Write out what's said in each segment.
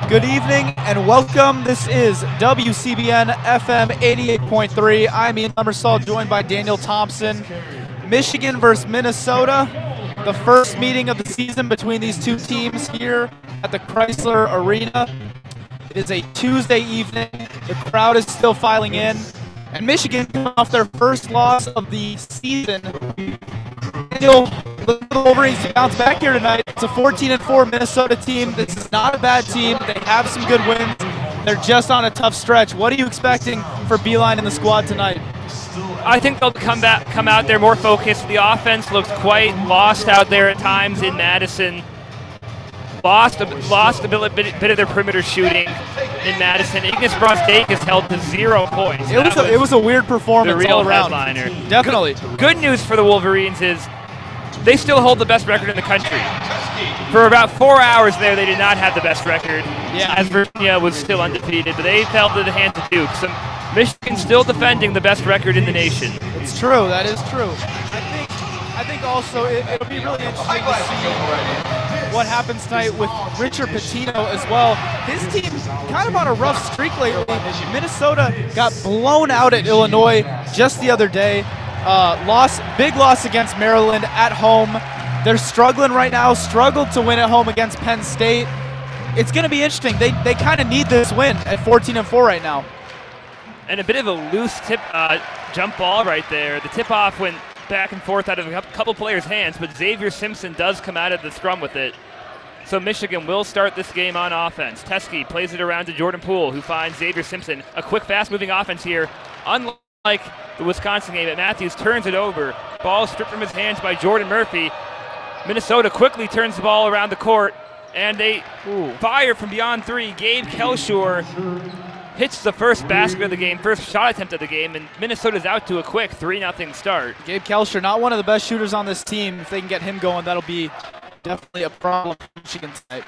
Good evening and welcome. This is WCBN FM 88.3. I'm Ian Lemersal, joined by Daniel Thompson. Michigan versus Minnesota, the first meeting of the season between these two teams here at the Chrysler Arena. It is a Tuesday evening. The crowd is still filing in. And Michigan coming off their first loss of the season. Daniel, the Wolverines bounce back here tonight. It's a 14-4 Minnesota team. This is not a bad team. They have some good wins. They're just on a tough stretch. What are you expecting for Beeline and the squad tonight? I think they'll come out there more focused. The offense looks quite lost out there at times in Madison. Lost a bit of their perimeter shooting in Madison. Ignis Brosdakis held to 0 points. It was a weird performance the real all around. Headliner. Definitely. Good news for the Wolverines is they still hold the best record in the country. For about 4 hours there, they did not have the best record, as Virginia was still undefeated, but they fell to the hands of Duke. So Michigan still defending the best record in the nation. It's true. That is true. I think also it'll be really interesting to see what happens tonight with Richard Pitino as well. His team kind of on a rough streak lately. Minnesota got blown out at Illinois just the other day. Big loss against Maryland at home. They're struggling right now, struggled to win at home against Penn State. It's going to be interesting. They kind of need this win at 14-4 right now. And a bit of a loose jump ball right there. The tip-off went back and forth out of a couple players' hands, but Xavier Simpson does come out of the scrum with it. So Michigan will start this game on offense. Teskey plays it around to Jordan Poole, who finds Xavier Simpson. A quick, fast-moving offense here. Unlike the Wisconsin game, Matthews turns it over. Ball stripped from his hands by Jordan Murphy. Minnesota quickly turns the ball around the court, and they fire from beyond three. Gabe Kelshore hits the first basket of the game, first shot attempt of the game, and Minnesota's out to a quick 3-0 start. Gabe Kelshore, not one of the best shooters on this team. If they can get him going, that'll be definitely a problem for Michigan tonight.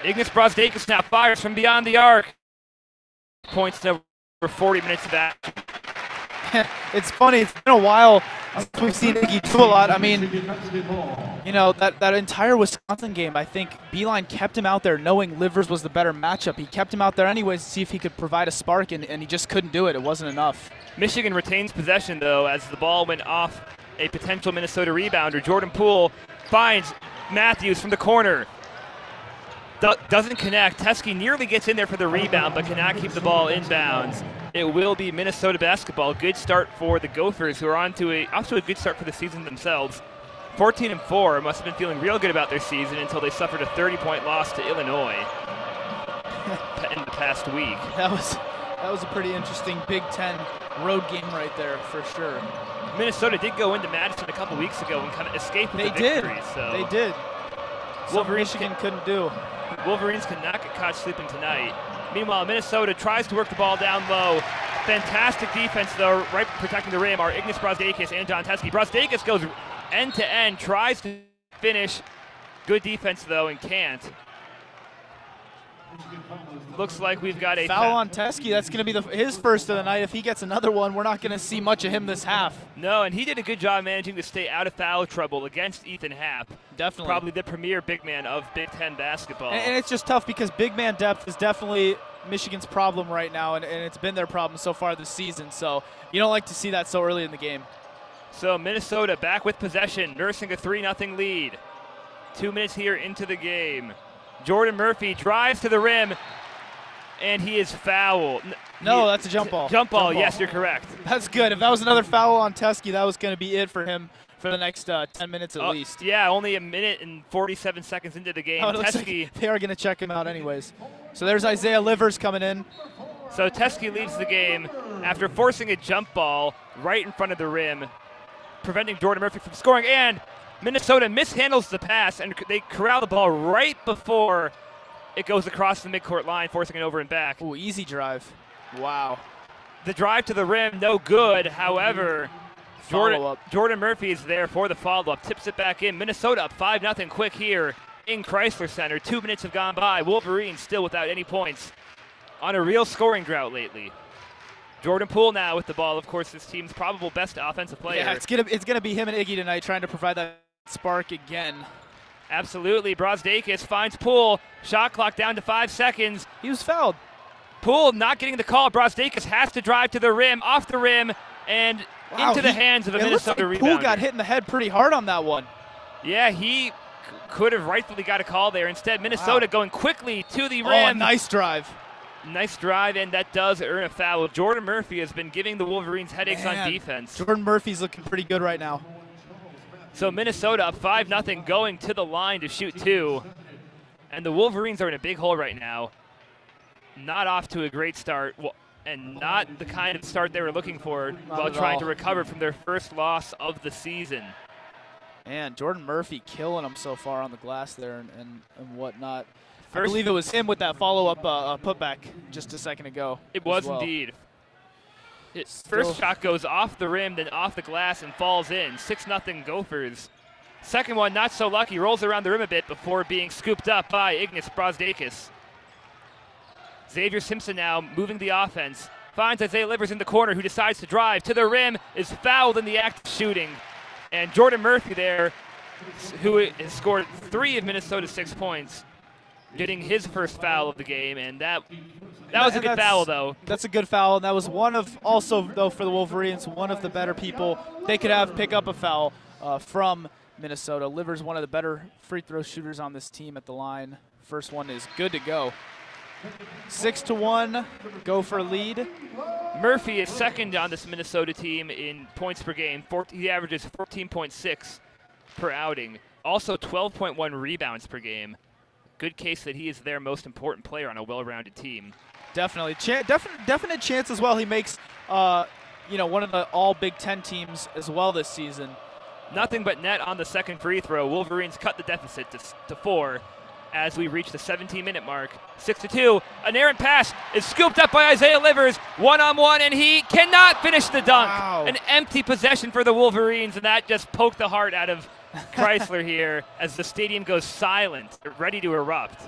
Ignis Brosdakis now fires from beyond the arc. Points to over 40 minutes of action. It's funny, it's been a while since we've seen Iggy do a lot. I mean, you know, that entire Wisconsin game, I think Beeline kept him out there knowing Livers was the better matchup. He kept him out there anyways to see if he could provide a spark, and he just couldn't do it. It wasn't enough. Michigan retains possession, though, as the ball went off a potential Minnesota rebounder. Jordan Poole finds Matthews from the corner. Doesn't connect. Teskey nearly gets in there for the rebound, but cannot keep the ball inbounds. It will be Minnesota basketball. Good start for the Gophers, who are off to a good start for the season themselves. 14-4, must have been feeling real good about their season until they suffered a 30-point loss to Illinois in the past week. That was a pretty interesting Big Ten road game right there, for sure. Minnesota did go into Madison a couple weeks ago and kind of escape with the victory. They did. Michigan couldn't do. Wolverines could not get caught sleeping tonight. Meanwhile, Minnesota tries to work the ball down low. Fantastic defense, though, right protecting the rim are Ignis Brosdakis and John Teskey. Brosdakis goes end-to-end, tries to finish. Good defense, though, and can't. Looks like we've got a foul on Teskey. That's going to be his first of the night. If he gets another one, we're not going to see much of him this half. No, and he did a good job managing to stay out of foul trouble against Ethan Happ. Definitely. Probably the premier big man of Big Ten basketball. And it's just tough because big man depth is definitely Michigan's problem right now, and it's been their problem so far this season. So you don't like to see that so early in the game. So Minnesota back with possession, nursing a 3-0 lead. 2 minutes here into the game. Jordan Murphy drives to the rim, and he is fouled. No, that's a jump ball. Jump ball, yes, you're correct. That's good. If that was another foul on Teskey, that was going to be it for him for the next 10 minutes at least. Yeah, only a minute and 47 seconds into the game. Teskey, they are going to check him out anyways. So there's Isaiah Livers coming in. So Teskey leads the game after forcing a jump ball right in front of the rim, preventing Jordan Murphy from scoring, and Minnesota mishandles the pass, and they corral the ball right before it goes across the midcourt line, forcing it over and back. Ooh, easy drive. Wow. The drive to the rim, no good. However, Jordan Murphy is there for the follow-up, tips it back in. Minnesota up 5-0 quick here in Chrysler Center. 2 minutes have gone by. Wolverines still without any points on a real scoring drought lately. Jordan Poole now with the ball, of course, this team's probable best offensive player. Yeah, it's gonna be him and Iggy tonight trying to provide that spark again. Absolutely. Brosdakis finds Poole. Shot clock down to 5 seconds. He was fouled. Poole not getting the call. Brosdakis has to drive to the rim, off the rim, and into the hands of a Minnesota rebounder. Poole got hit in the head pretty hard on that one. Yeah, he could have rightfully got a call there. Instead, Minnesota going quickly to the rim. Oh, nice drive. Nice drive, and that does earn a foul. Jordan Murphy has been giving the Wolverines headaches on defense. Jordan Murphy's looking pretty good right now. So Minnesota up 5-0 going to the line to shoot 2. And the Wolverines are in a big hole right now. Not off to a great start, and not the kind of start they were looking for while trying to recover from their first loss of the season. Man, Jordan Murphy killing them so far on the glass there and whatnot. I believe it was him with that follow-up putback just a second ago. It was indeed. His first shot goes off the rim, then off the glass and falls in. 6-0 Gophers. Second one, not so lucky. Rolls around the rim a bit before being scooped up by Ignas Brosdakis. Xavier Simpson now moving the offense. Finds Isaiah Livers in the corner, who decides to drive to the rim, is fouled in the act of shooting. And Jordan Murphy there, who has scored 3 of Minnesota's 6 points, getting his first foul of the game, and that was a good foul, though. That's a good foul, and that was one of, also, though, for the Wolverines, one of the better people they could have pick up a foul from Minnesota. Livers, one of the better free throw shooters on this team at the line. First one is good to go. 6-1, Gopher lead. Murphy is second on this Minnesota team in points per game. He averages 14.6 per outing. Also 12.1 rebounds per game. Good case that he is their most important player on a well-rounded team. Definitely. Definite chance as well. He makes one of the all Big Ten teams as well this season. Nothing but net on the second free throw. Wolverines cut the deficit to 4 as we reach the 17-minute mark. 6-2. An errant pass is scooped up by Isaiah Livers. One-on-one, and he cannot finish the dunk. Wow. An empty possession for the Wolverines, and that just poked the heart out of Chrysler here as the stadium goes silent, ready to erupt.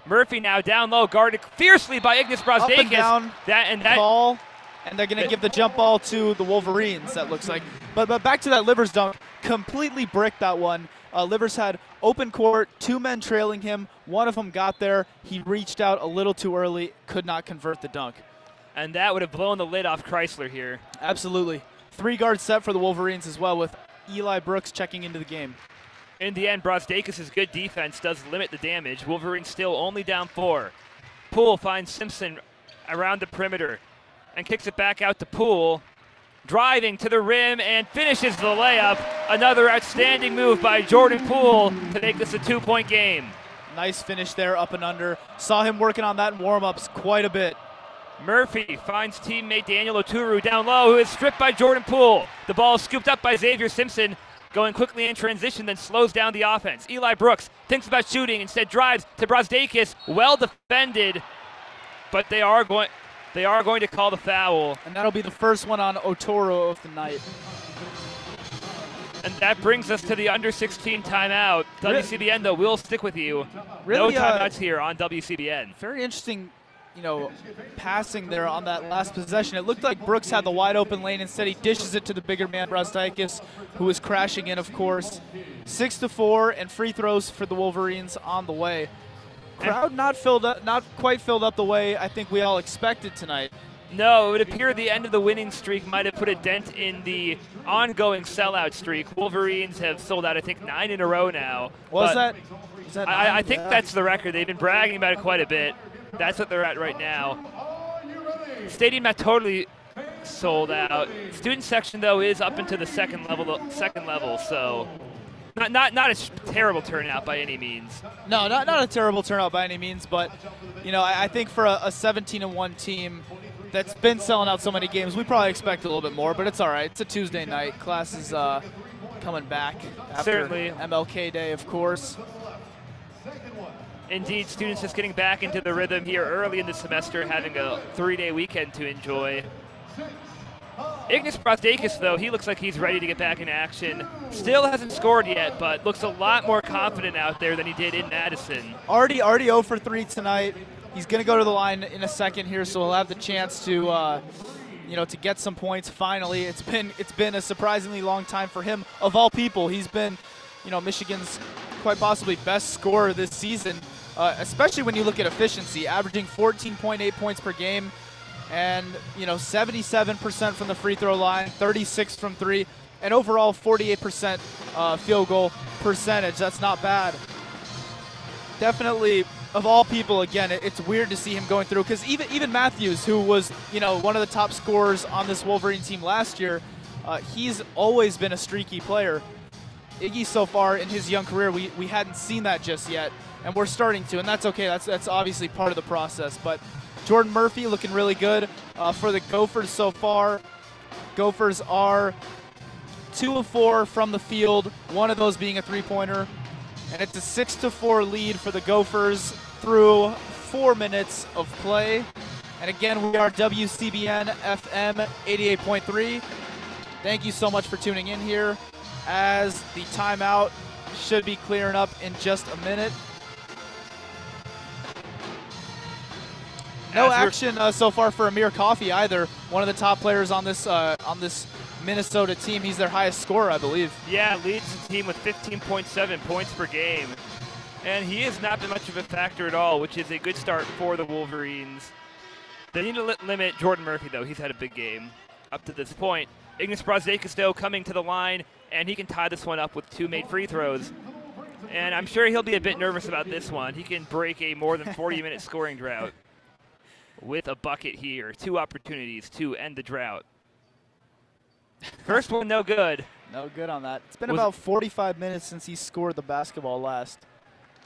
Murphy now down low, guarded fiercely by Ignas Brosdakis. Up and down, ball, and they're going to give the jump ball to the Wolverines, that looks like. But back to that Livers dunk, completely bricked that one. Livers had open court, 2 men trailing him. One of them got there. He reached out a little too early, could not convert the dunk. And that would have blown the lid off Chrysler here. Absolutely. 3-guard set for the Wolverines as well, with Eli Brooks checking into the game. In the end, Brosdakis' good defense does limit the damage. Wolverines still only down 4. Poole finds Simpson around the perimeter and kicks it back out to Poole. Driving to the rim and finishes the layup. Another outstanding move by Jordan Poole to make this a 2-point game. Nice finish there, up and under. Saw him working on that in warm-ups quite a bit. Murphy finds teammate Daniel Oturu down low, who is stripped by Jordan Poole. The ball is scooped up by Xavier Simpson, going quickly in transition, then slows down the offense. Eli Brooks thinks about shooting, instead drives to Brosdakis. Well defended, but they are going to call the foul. And that'll be the first one on Oturu of the night. And that brings us to the under-16 timeout. WCBN, though, will stick with you. Really, no timeouts here on WCBN. Very interesting, passing there on that last possession. It looked like Brooks had the wide open lane. Instead, he dishes it to the bigger man, Brosdakis, who was crashing in, of course. 6-4, and free throws for the Wolverines on the way. Crowd not quite filled up the way I think we all expected tonight. No, it would appear the end of the winning streak might have put a dent in the ongoing sellout streak. Wolverines have sold out, I think, 9 in a row now. Is that I think that's the record. They've been bragging about it quite a bit. That's what they're at right now. Stadium not totally sold out. Student section, though, is up into the second level, so not a terrible turnout by any means. No, not a terrible turnout by any means, but I think for a 17-1 team that's been selling out so many games, we probably expect a little bit more, but it's all right. It's a Tuesday night. Class is coming back after Certainly. MLK Day, of course. Indeed, students just getting back into the rhythm here early in the semester, having a 3-day weekend to enjoy. Ignas Brosdakis, though, he looks like he's ready to get back in action. Still hasn't scored yet, but looks a lot more confident out there than he did in Madison. Already 0 for 3 tonight. He's going to go to the line in a second here, so he'll have the chance to, to get some points finally. It's been a surprisingly long time for him. Of all people, he's been, Michigan's quite possibly best scorer this season, especially when you look at efficiency, averaging 14.8 points per game, and 77% from the free throw line, 36 from three, and overall 48% field goal percentage. That's not bad. Definitely, of all people, again, it's weird to see him going through, because even Matthews, who was one of the top scorers on this Wolverine team last year, he's always been a streaky player. Iggy, so far in his young career, we hadn't seen that just yet, and we're starting to, and that's okay. That's obviously part of the process. But Jordan Murphy looking really good for the Gophers so far. Gophers are 2 of 4 from the field, one of those being a three-pointer. And it's a 6-4 lead for the Gophers through 4 minutes of play. And again, we are WCBN FM 88.3. Thank you so much for tuning in here, as the timeout should be clearing up in just a minute. No action so far for Amir Coffey either, one of the top players on this Minnesota team. He's their highest scorer, I believe. Yeah, leads the team with 15.7 points per game. And he has not been much of a factor at all, which is a good start for the Wolverines. They need to limit Jordan Murphy, though. He's had a big game up to this point. Ignas Brazdeikis, though, coming to the line, and he can tie this one up with 2 made free throws. And I'm sure he'll be a bit nervous about this one. He can break a more than 40-minute scoring drought with a bucket here. 2 opportunities to end the drought. First one, no good. No good on that. It's been about 45 minutes since he scored the basketball last.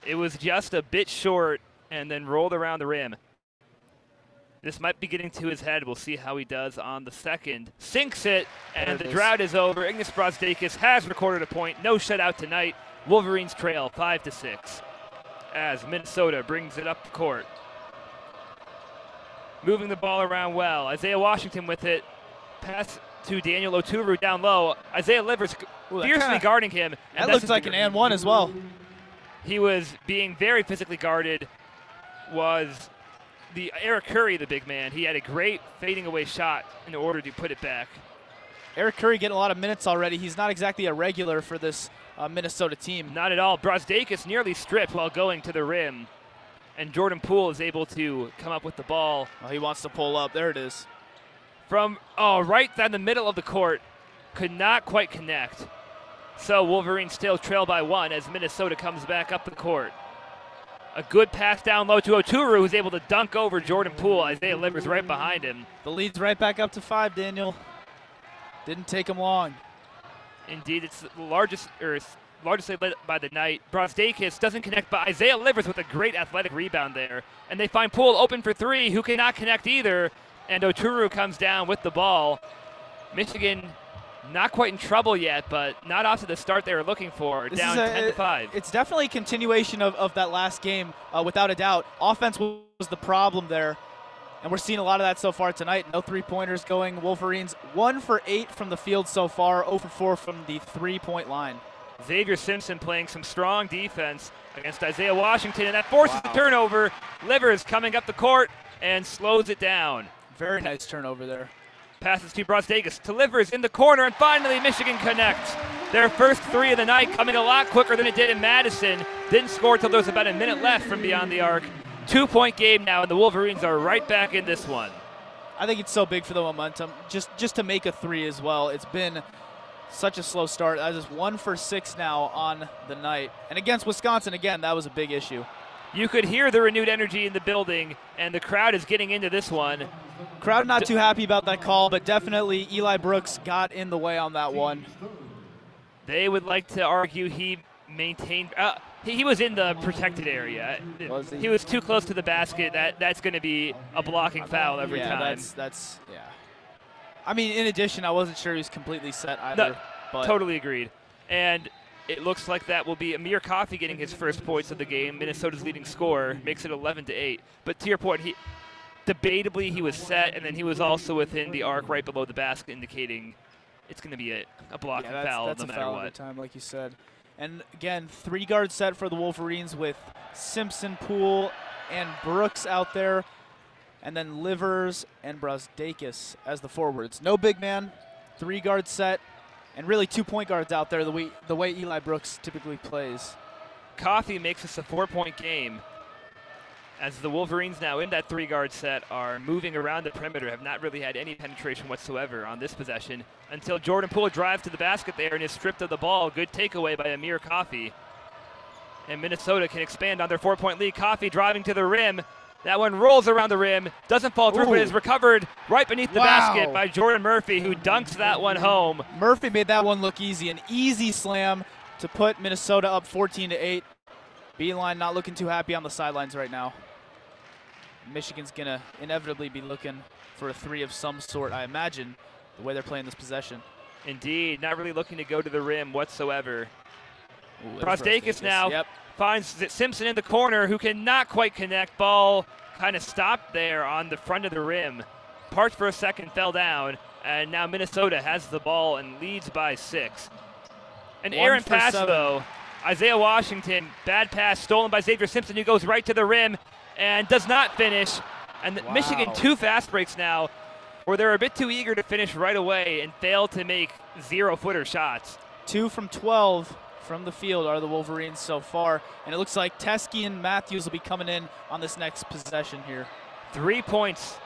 It was just a bit short and then rolled around the rim. This might be getting to his head. We'll see how he does on the second. Sinks it, and the drought is over. Ignas Brazdeikis has recorded a point. No shutout tonight. Wolverines trail 5-6 as Minnesota brings it up the court. Moving the ball around well. Isaiah Washington with it. Pass to Daniel Oturu down low. Isaiah Livers fiercely guarding him. And that looks like an and one as well. He was being very physically guarded. Was the Eric Curry, the big man. He had a great fading away shot in order to put it back. Eric Curry getting a lot of minutes already. He's not exactly a regular for this Minnesota team. Not at all. Brazdeikis nearly stripped while going to the rim. And Jordan Poole is able to come up with the ball. Oh, he wants to pull up. There it is. From right down the middle of the court. Could not quite connect. So Wolverines still trail by 1 as Minnesota comes back up the court. A good pass down low to Oturu, who's able to dunk over Jordan Poole. Isaiah Livers right behind him. The lead's right back up to 5, Daniel. Didn't take him long. Indeed, it's the largest lead by the night. Brazdeikis doesn't connect, but Isaiah Livers with a great athletic rebound there. And they find Poole open for 3, who cannot connect either. And Oturu comes down with the ball. Michigan not quite in trouble yet, but not off to the start they were looking for. Down 10-5. It's definitely a continuation of that last game, without a doubt. Offense was the problem there, and we're seeing a lot of that so far tonight. No three-pointers going. Wolverines 1 for 8 from the field so far, 0 for 4 from the three-point line. Xavier Simpson playing some strong defense against Isaiah Washington, and that forces the turnover. Livers coming up the court and slows it down. Very nice turnover there. Passes to Brazdeikis, to Livers in the corner, and finally Michigan connects. Their first 3 of the night coming a lot quicker than it did in Madison. Didn't score until there was about a minute left from beyond the arc. 2-point game now, and the Wolverines are right back in this one. I think it's so big for the momentum, just to make a 3 as well. It's been such a slow start. That is 1 for 6 now on the night. And against Wisconsin, again, that was a big issue. You could hear the renewed energy in the building, and the crowd is getting into this one. Crowd not too happy about that call, but definitely Eli Brooks got in the way on that one. They would like to argue he maintained he was in the protected area. Was he? He was too close to the basket. That's going to be a blocking foul every time. That's yeah. I mean, in addition, I wasn't sure he was completely set either. No, but totally agreed. And it looks like that will be Amir Coffey getting his first points of the game. Minnesota's leading scorer makes it 11-8. But to your point, debatably he was set, and then he was also within the arc right below the basket, indicating it's going to be a blocking foul that's no a matter foul what. Every time, like you said. And again, 3-guard set for the Wolverines with Simpson, Poole, and Brooks out there, and then Livers and Brazdeikis as the forwards. No big man, 3-guard set, and really 2 point guards out there the way Eli Brooks typically plays. Coffey makes this a 4-point game, as the Wolverines now in that 3-guard set are moving around the perimeter, have not really had any penetration whatsoever on this possession until Jordan Poole drives to the basket there and is stripped of the ball. Good takeaway by Amir Coffey. And Minnesota can expand on their 4-point lead. Coffey driving to the rim. That one rolls around the rim, doesn't fall through, but is recovered right beneath the basket by Jordan Murphy, who dunks that one home. Murphy made that one look easy. An easy slam to put Minnesota up 14-8. Beeline not looking too happy on the sidelines right now. Michigan's going to inevitably be looking for a 3 of some sort, I imagine, the way they're playing this possession. Indeed, not really looking to go to the rim whatsoever. Prostakis now finds Simpson in the corner, who cannot quite connect. Ball kind of stopped there on the front of the rim. Parked for a second, fell down, and now Minnesota has the ball and leads by 6. An errant pass, though. Isaiah Washington, bad pass, stolen by Xavier Simpson, who goes right to the rim and does not finish. And Michigan 2 fast breaks now, where they're a bit too eager to finish right away and fail to make 0-footer shots. 2 from 12 from the field are the Wolverines so far, and it looks like Teskey and Matthews will be coming in on this next possession here. 3 points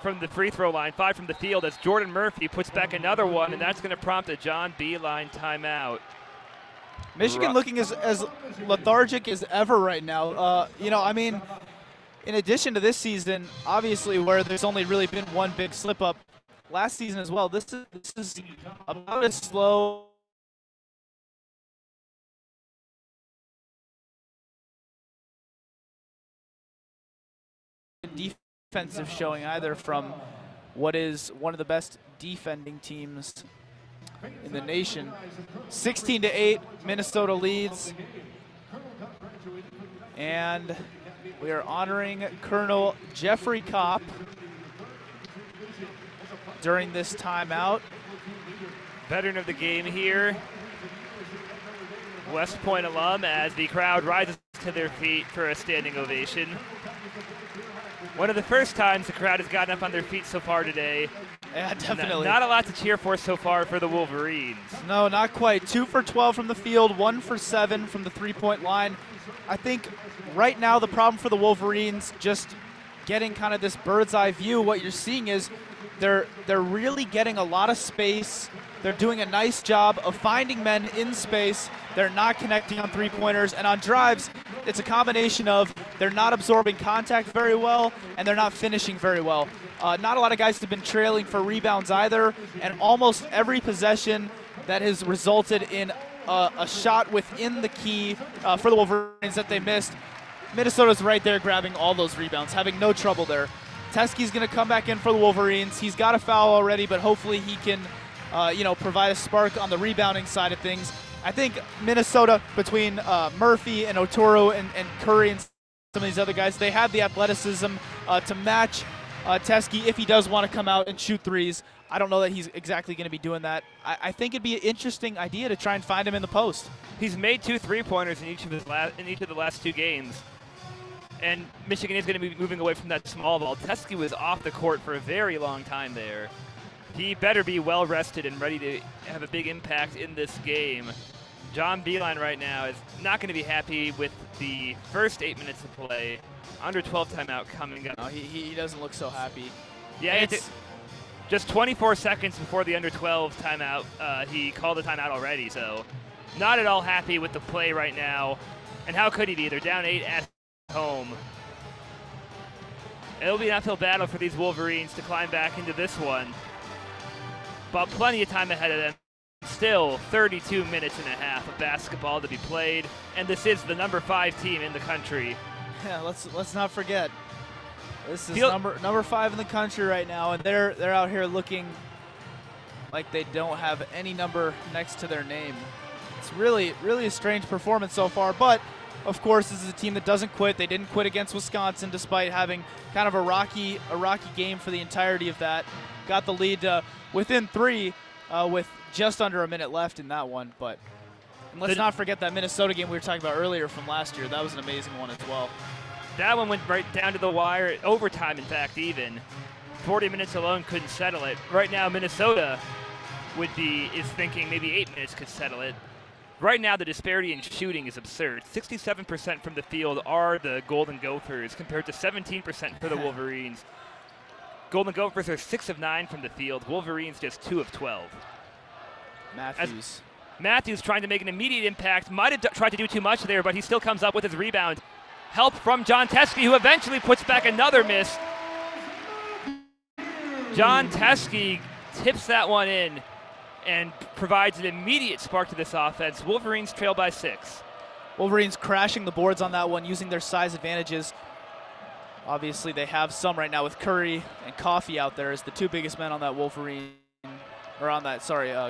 from the free throw line, 5 from the field, as Jordan Murphy puts back another one, and that's going to prompt a John Beeline timeout. Michigan looking as lethargic as ever right now. I mean, in addition to this season, obviously, where there's only really been one big slip-up, last season as well, this is about as slow defensive showing either from what is one of the best defending teams in the nation. 16-8, Minnesota leads. And we are honoring Colonel Jeffrey Kopp during this timeout. Veteran of the game here. West Point alum, as the crowd rises to their feet for a standing ovation. One of the first times the crowd has gotten up on their feet so far today. Yeah, definitely. Not a lot to cheer for so far for the Wolverines. No, not quite. 2 for 12 from the field, 1 for 7 from the 3-point line. I think right now the problem for the Wolverines, just getting kind of this bird's eye view, what you're seeing is they're really getting a lot of space. They're doing a nice job of finding men in space. They're not connecting on 3-pointers, and on drives, it's a combination of they're not absorbing contact very well and they're not finishing very well. Not a lot of guys have been trailing for rebounds either, and almost every possession that has resulted in a shot within the key for the Wolverines that they missed, Minnesota's right there grabbing all those rebounds, having no trouble there. Teskey's going to come back in for the Wolverines. He's got a foul already, but hopefully he can provide a spark on the rebounding side of things. I think Minnesota, between Murphy and Oturu and Curry and some of these other guys, they have the athleticism to match Teskey if he does want to come out and shoot threes. I don't know that he's exactly going to be doing that. I think it'd be an interesting idea to try and find him in the post. He's made 2 3-pointers in each of the last 2 games. And Michigan is going to be moving away from that small ball. Teskey was off the court for a very long time there. He better be well rested and ready to have a big impact in this game. John Beeline right now is not going to be happy with the first 8 minutes of play. Under 12 timeout coming up. No, he doesn't look so happy. Yeah, it's just 24 seconds before the under 12 timeout. He called the timeout already, so not at all happy with the play right now. And how could he be? They're down 8 at home. It'll be an uphill battle for these Wolverines to climb back into this one. But plenty of time ahead of them. Still 32 minutes and a half of basketball to be played, and this is the number 5 team in the country. Yeah, let's not forget. This is number 5 in the country right now, and they're out here looking like they don't have any number next to their name. It's really a strange performance so far, but of course this is a team that doesn't quit. They didn't quit against Wisconsin despite having kind of a rocky game for the entirety of that. Got the lead within 3 with just under a minute left in that one, but let's not forget that Minnesota game we were talking about earlier from last year. That was an amazing one as well. That one went right down to the wire, overtime in fact even. 40 minutes alone couldn't settle it. Right now Minnesota is thinking maybe 8 minutes could settle it. Right now, the disparity in shooting is absurd. 67% from the field are the Golden Gophers compared to 17% for the Wolverines. Golden Gophers are 6 of 9 from the field. Wolverines just 2 of 12. Matthews trying to make an immediate impact. Might have tried to do too much there, but he still comes up with his rebound. Help from John Teskey, who eventually puts back another miss. John Teskey tips that one in and provides an immediate spark to this offense. Wolverines trail by 6. Wolverines crashing the boards on that one, using their size advantages. Obviously, they have some right now with Curry and Coffey out there as the two biggest men on that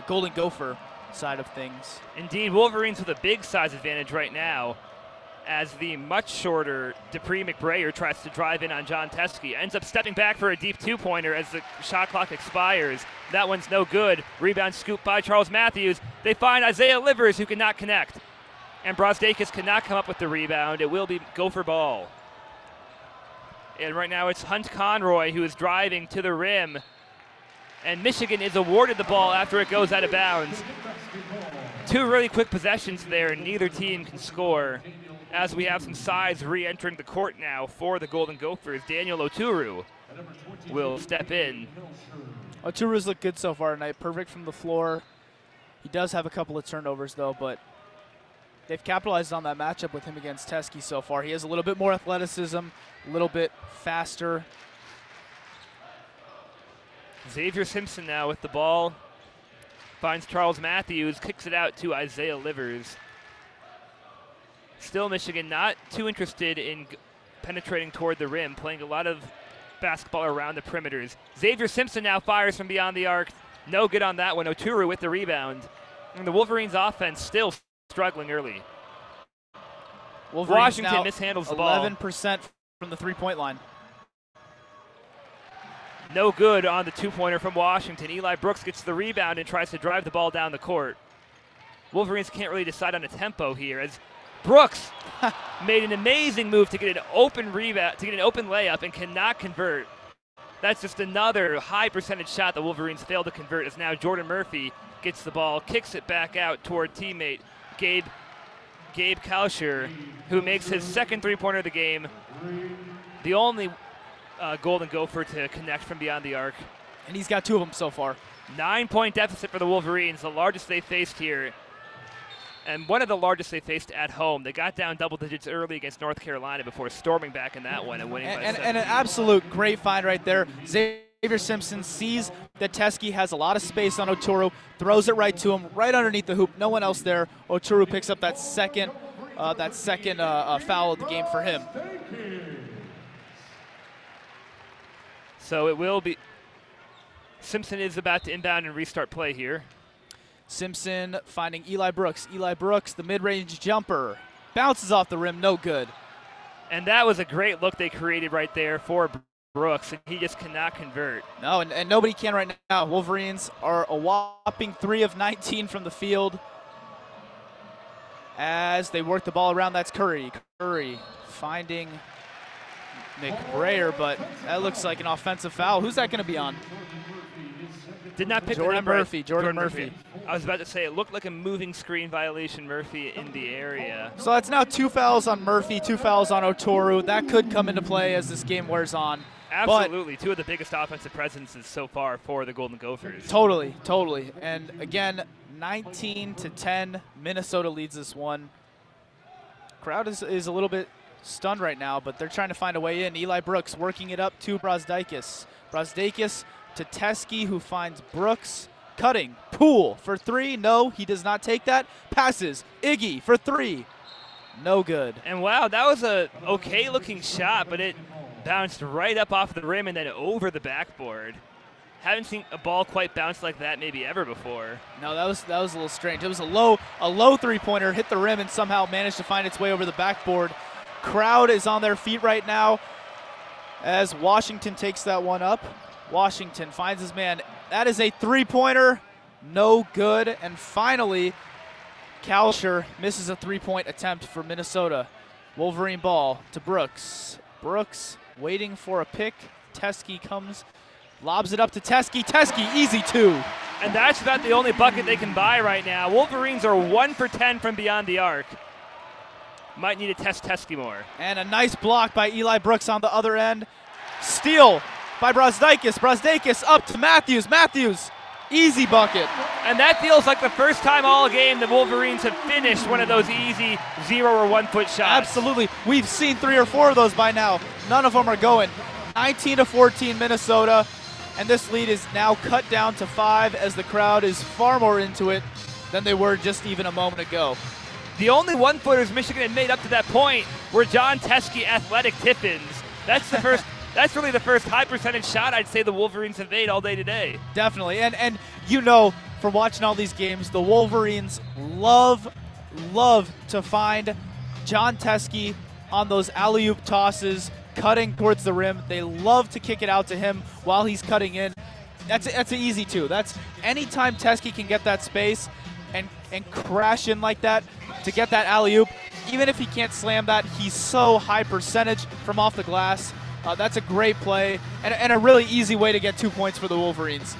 Golden Gopher side of things. Indeed, Wolverines with a big size advantage right now as the much shorter Dupree McBrayer tries to drive in on John Teskey. Ends up stepping back for a deep two-pointer as the shot clock expires. That one's no good. Rebound scooped by Charles Matthews. They find Isaiah Livers, who cannot connect. And Brosdakis cannot come up with the rebound. It will be Gopher ball. And right now it's Hunt Conroy who is driving to the rim. And Michigan is awarded the ball after it goes out of bounds. Two really quick possessions there, and neither team can score. As we have some size re-entering the court now for the Golden Gophers, Daniel Oturu will step in. Oturu's looked good so far tonight, perfect from the floor. He does have a couple of turnovers, though, but they've capitalized on that matchup with him against Teskey so far. He has a little bit more athleticism, a little bit faster. Xavier Simpson now with the ball. Finds Charles Matthews, kicks it out to Isaiah Livers. Still Michigan not too interested in penetrating toward the rim, playing a lot of basketball around the perimeters. Xavier Simpson now fires from beyond the arc. No good on that one. Oturu with the rebound. And the Wolverines offense still struggling early. Wolverines Washington mishandles the ball. 11% from the three-point line. No good on the two-pointer from Washington. Eli Brooks gets the rebound and tries to drive the ball down the court. Wolverines can't really decide on a tempo here as Brooks made an amazing move to get an open rebound, to get an open layup, and cannot convert. That's just another high percentage shot the Wolverines failed to convert as now Jordan Murphy gets the ball, kicks it back out toward teammate Gabe Kalsher, who makes his second three-pointer of the game. The only Golden Gopher to connect from beyond the arc. And he's got 2 of them so far. 9-point deficit for the Wolverines, the largest they faced here. And one of the largest they faced at home. They got down double digits early against North Carolina before storming back in that one and winning by 7. And an absolute great find right there. Xavier Simpson sees that Teskey has a lot of space on Oturu, throws it right to him, right underneath the hoop. No one else there. Oturu picks up that second foul of the game for him. So it will be. Simpson is about to inbound and restart play here. Simpson finding Eli Brooks. Eli Brooks, the mid-range jumper. Bounces off the rim, no good. And that was a great look they created right there for Brooks, and he just cannot convert. No, and nobody can right now. Wolverines are a whopping 3 of 19 from the field as they work the ball around. That's Curry. Curry finding McBrayer, but that looks like an offensive foul. Who's that going to be on? Did not pick Jordan the number. Murphy. Jordan Murphy. I was about to say it looked like a moving screen violation. Murphy in the area. So that's now 2 fouls on Murphy, 2 fouls on Oturu. That could come into play as this game wears on. Absolutely, but 2 of the biggest offensive presences so far for the Golden Gophers. Totally. And again, 19-10, Minnesota leads this one. Crowd is a little bit stunned right now, but they're trying to find a way in. Eli Brooks working it up to Brosdakis. Brosdakis to Teskey, who finds Brooks. Cutting. Poole for 3. No, he does not take that. Passes. Iggy for 3. No good. And wow, that was a okay-looking shot, but it bounced right up off the rim and then over the backboard. Haven't seen a ball quite bounce like that maybe ever before. No, that was a little strange. It was a low three-pointer, hit the rim and somehow managed to find its way over the backboard. Crowd is on their feet right now as Washington takes that one up. Washington finds his man. That is a three-pointer. No good. And finally, Kalsher misses a three-point attempt for Minnesota. Wolverine ball to Brooks. Brooks waiting for a pick. Teskey comes, lobs it up to Teskey. Teskey, easy 2. And that's about the only bucket they can buy right now. Wolverines are 1 for 10 from beyond the arc. Might need to test Teskey more. And a nice block by Eli Brooks on the other end. Steal by Brazdeikis. Brazdeikis up to Matthews. Matthews, easy bucket. And that feels like the first time all game the Wolverines have finished one of those easy 0 or 1 foot shots. Absolutely. We've seen 3 or 4 of those by now. None of them are going. 19-14 Minnesota. And this lead is now cut down to 5 as the crowd is far more into it than they were just even a moment ago. The only 1-footers Michigan had made up to that point were John Teskey athletic tip-ins. That's the first. That's really the first high percentage shot I'd say the Wolverines have made all day today. Definitely, and you know, from watching all these games, the Wolverines love to find John Teskey on those alley-oop tosses, cutting towards the rim. They love to kick it out to him while he's cutting in. That's an easy two. That's anytime Teskey can get that space and crash in like that to get that alley-oop. Even if he can't slam that, he's so high percentage from off the glass. That's a great play and a really easy way to get 2 points for the Wolverines,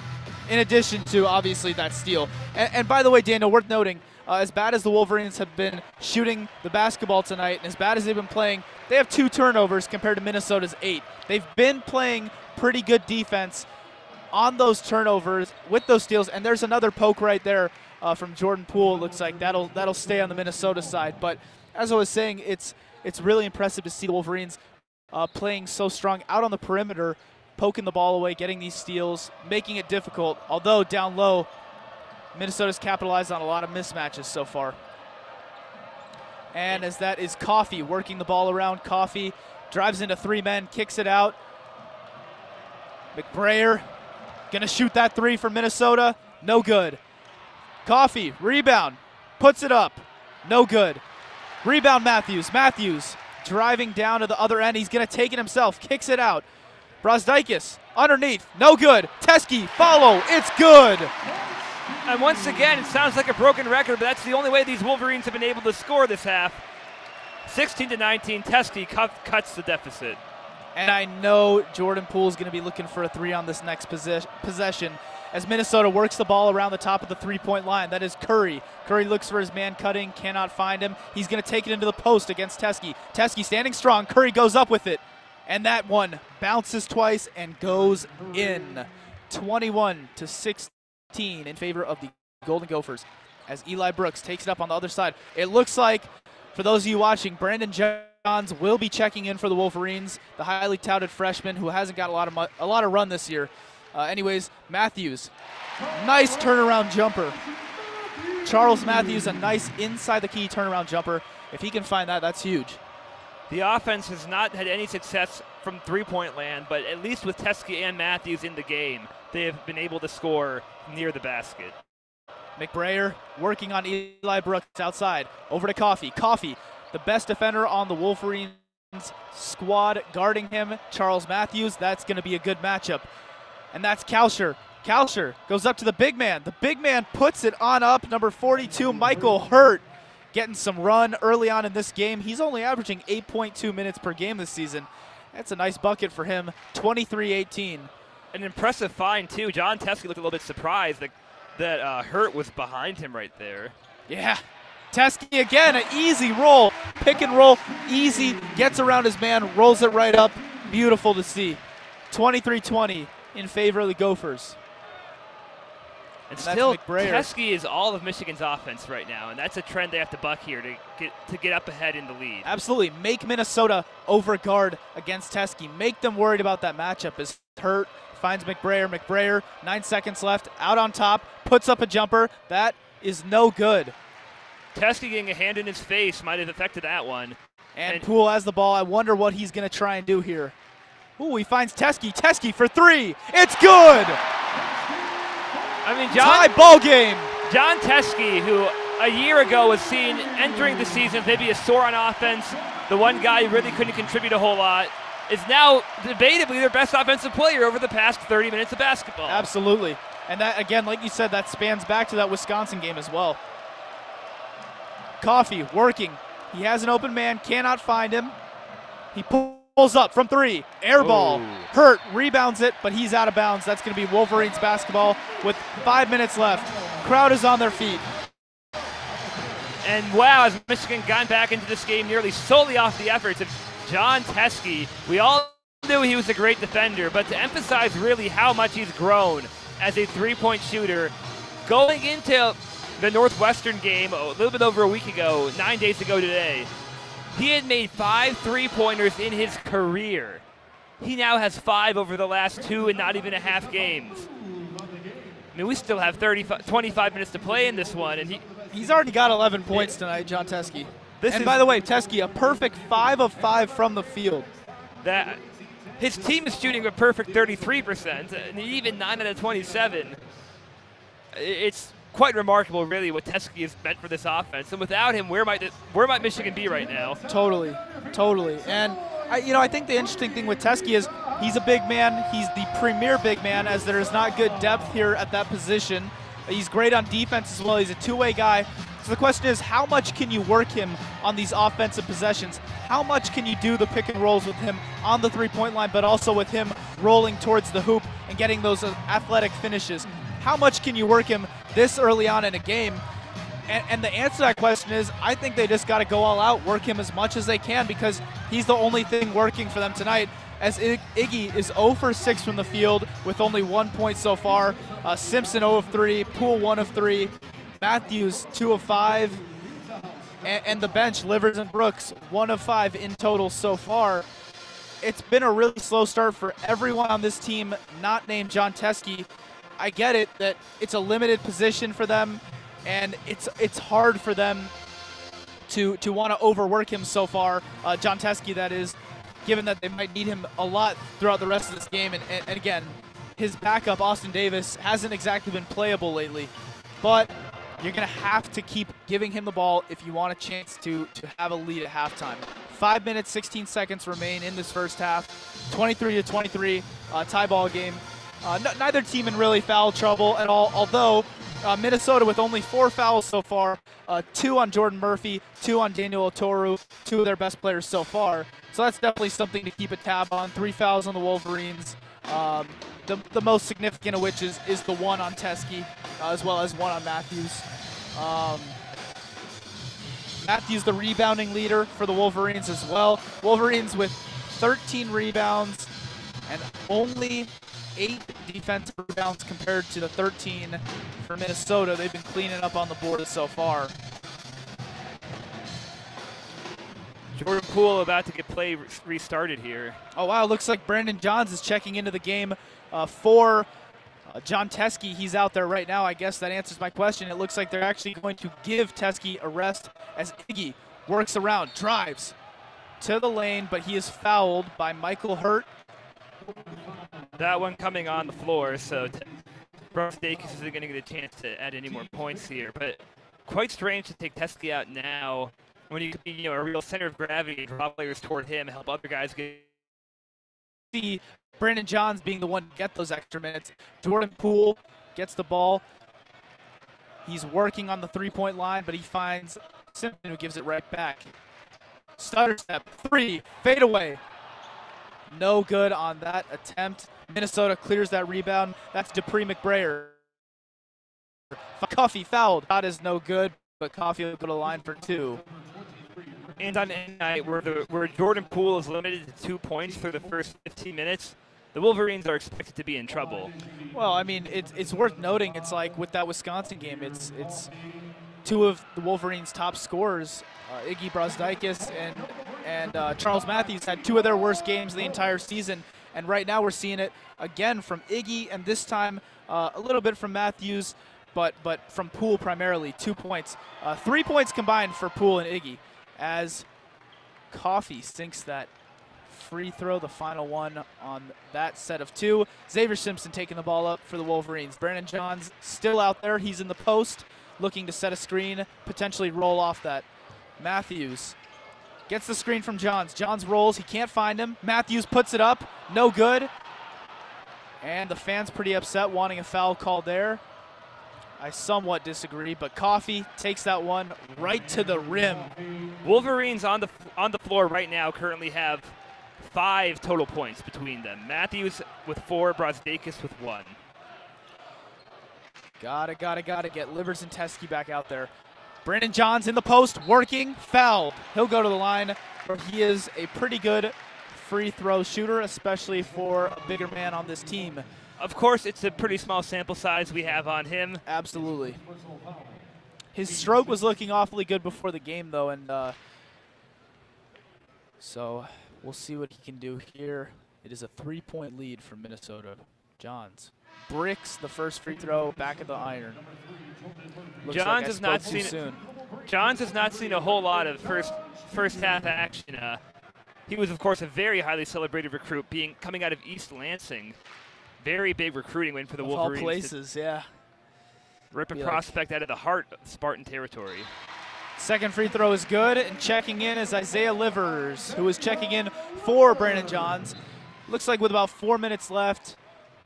in addition to, obviously, that steal. And by the way, Daniel, worth noting, as bad as the Wolverines have been shooting the basketball tonight and as bad as they've been playing, they have 2 turnovers compared to Minnesota's 8. They've been playing pretty good defense on those turnovers with those steals, and there's another poke right there from Jordan Poole. It looks like that'll stay on the Minnesota side. But as I was saying, it's really impressive to see the Wolverines playing so strong out on the perimeter, poking the ball away, getting these steals, making it difficult. Although down low, Minnesota's capitalized on a lot of mismatches so far. And as that is Coffey working the ball around. Coffey drives into 3 men, kicks it out. McBrayer gonna shoot that 3 for Minnesota. No good. Coffey, rebound, puts it up. No good. Rebound Matthews. Matthews driving down to the other end. He's going to take it himself. Kicks it out. Brazdeikis underneath. No good. Teskey, follow. It's good. And once again, it sounds like a broken record, but that's the only way these Wolverines have been able to score this half. 16-19, Teskey cuts the deficit. And I know Jordan Poole is going to be looking for a 3 on this next possession as Minnesota works the ball around the top of the 3-point line. That is Curry. Curry looks for his man cutting, cannot find him. He's going to take it into the post against Teskey. Teskey standing strong. Curry goes up with it. And that one bounces twice and goes in. 21-16 in favor of the Golden Gophers as Eli Brooks takes it up on the other side. It looks like, for those of you watching, Brandon Johns will be checking in for the Wolverines, the highly touted freshman who hasn't got a lot of run this year. Anyways, Matthews, nice turnaround jumper. Charles Matthews, a nice inside the key turnaround jumper. If he can find that, that's huge. The offense has not had any success from 3-point land, but at least with Teskey and Matthews in the game, they have been able to score near the basket. McBrayer working on Eli Brooks outside. Over to Coffey. Coffey, the best defender on the Wolverines squad, guarding him. Charles Matthews, that's going to be a good matchup. And that's Kalsher. Kalsher goes up to the big man. The big man puts it on up. Number 42, Michael Hurt, getting some run early on in this game. He's only averaging 8.2 minutes per game this season. That's a nice bucket for him. 23-18. An impressive find, too. John Teskey looked a little bit surprised that Hurt was behind him right there. Yeah. Teskey again, an easy roll. Pick and roll, easy. Gets around his man, rolls it right up. Beautiful to see. 23-20 in favor of the Gophers. And still, Teskey is all of Michigan's offense right now, and that's a trend they have to buck here to get up ahead in the lead. Absolutely. Make Minnesota overguard against Teskey. Make them worried about that matchup. As Hurt finds McBrayer. McBrayer, 9 seconds left, out on top, puts up a jumper. That is no good. Teskey getting a hand in his face might have affected that one. And Poole has the ball. I wonder what he's going to try and do here. Ooh, he finds Teskey. Teskey for 3. It's good! I mean, tie ball game. John Teskey, who a year ago was seen entering the season maybe a sore on offense, the one guy who really couldn't contribute a whole lot, is now debatably their best offensive player over the past 30 minutes of basketball. Absolutely. And that, again, like you said, that spans back to that Wisconsin game as well. Coffey working. He has an open man, cannot find him. He pulls Pulls up from 3, air ball. Ooh. Hurt rebounds it, but he's out of bounds. That's going to be Wolverines basketball with 5 minutes left. Crowd is on their feet. And wow, has Michigan gone back into this game nearly solely off the efforts of Jon Teske. We all knew he was a great defender, but to emphasize really how much he's grown as a three-point shooter, going into the Northwestern game a little bit over a week ago, 9 days ago today, he had made 5 three-pointers in his career. He now has 5 over the last 2 and not even a half games. I mean, we still have 25 minutes to play in this one, and he's already got 11 points tonight, Jon Teske. And by the way, Teske, a perfect 5 of 5 from the field. His team is shooting a perfect 33%, and even 9 out of 27. It's quite remarkable, really, what Teske has meant for this offense. And without him, where might Michigan be right now? Totally. And I think the interesting thing with Teske is he's a big man. He's the premier big man, as there is not good depth here at that position. He's great on defense as well. He's a two-way guy. So the question is, how much can you work him on these offensive possessions? How much can you do the pick and rolls with him on the three-point line, but also with him rolling towards the hoop and getting those athletic finishes? How much can you work him this early on in a game? And the answer to that question is, I think they just got to go all out, work him as much as they can, because he's the only thing working for them tonight, as Iggy is 0 for 6 from the field with only 1 point so far. Simpson 0 of 3, Poole 1 of 3, Matthews 2 of 5, and the bench, Livers and Brooks, 1 of 5 in total so far. It's been a really slow start for everyone on this team not named Jon Teske. I get it that it's a limited position for them, and it's hard for them to want to overwork him so far, Jon Teske, that is, given that they might need him a lot throughout the rest of this game. And again, his backup, Austin Davis, hasn't exactly been playable lately. But you're going to have to keep giving him the ball if you want a chance to have a lead at halftime. 5 minutes, 16 seconds remain in this first half. 23-23, tie ball game. Neither team in really foul trouble at all, although Minnesota with only 4 fouls so far, 2 on Jordan Murphy, 2 on Daniel Otoru, 2 of their best players so far. So that's definitely something to keep a tab on. 3 fouls on the Wolverines, the most significant of which is the 1 on Teske, as well as 1 on Matthews. Matthews, the rebounding leader for the Wolverines as well. Wolverines with 13 rebounds and only 8 defensive rebounds compared to the 13 for Minnesota. They've been cleaning up on the board so far. Jordan Poole about to get play restarted here. Oh, wow. Looks like Brandon Johns is checking into the game for Jon Teske. He's out there right now. I guess that answers my question. It looks like they're actually going to give Teske a rest as Iggy works around, drives to the lane, but he is fouled by Michael Hurt. That one coming on the floor, so Brooks Dacus isn't going to get a chance to add any more points here. But quite strange to take Teske out now when you could be, a real center of gravity, draw players toward him, help other guys get. See Brandon Johns being the one to get those extra minutes. Jordan Poole gets the ball. He's working on the three-point line, but he finds Simpson, who gives it right back. Stutter step, 3, fade away. No good on that attempt. Minnesota clears that rebound. That's Dupree McBrayer. Coffey fouled. That is no good, but Coffey will go to the line for 2. And on any night where Jordan Poole is limited to 2 points for the first 15 minutes, the Wolverines are expected to be in trouble. Well, I mean, it's worth noting. It's like with that Wisconsin game, it's 2 of the Wolverines' top scorers, Iggy Brazdeikis and Charles Matthews, had 2 of their worst games of the entire season. And right now we're seeing it again from Iggy, and this time a little bit from Matthews, but from Poole primarily. 2 points. 3 points combined for Poole and Iggy, as Coffey sinks that free throw, the final one on that set of 2. Xavier Simpson taking the ball up for the Wolverines. Brandon Johns still out there. He's in the post, looking to set a screen, potentially roll off that. Matthews gets the screen from Johns. Johns rolls. He can't find him. Matthews puts it up. No good. And the fans pretty upset, wanting a foul call there. I somewhat disagree, but Coffey takes that one right to the rim. Wolverines on the floor right now currently have 5 total points between them. Matthews with 4, Brosdakis with 1. Gotta get Livers and Teskey back out there. Brandon Johns in the post, working, fouled. He'll go to the line where he is a pretty good free throw shooter, especially for a bigger man on this team. Of course, it's a pretty small sample size we have on him. Absolutely. His stroke was looking awfully good before the game, though, and so we'll see what he can do here. It is a 3-point lead for Minnesota. Johns bricks the first free throw back of the iron. Johns has not seen a whole lot of first half action. He was, of course, a very highly celebrated recruit, coming out of East Lansing. Very big recruiting win for the Wolverines. All places, yeah. Rip a prospect out of the heart of Spartan territory. Second free throw is good, and checking in is Isaiah Livers, who is checking in for Brandon Johns. Looks like with about 4 minutes left,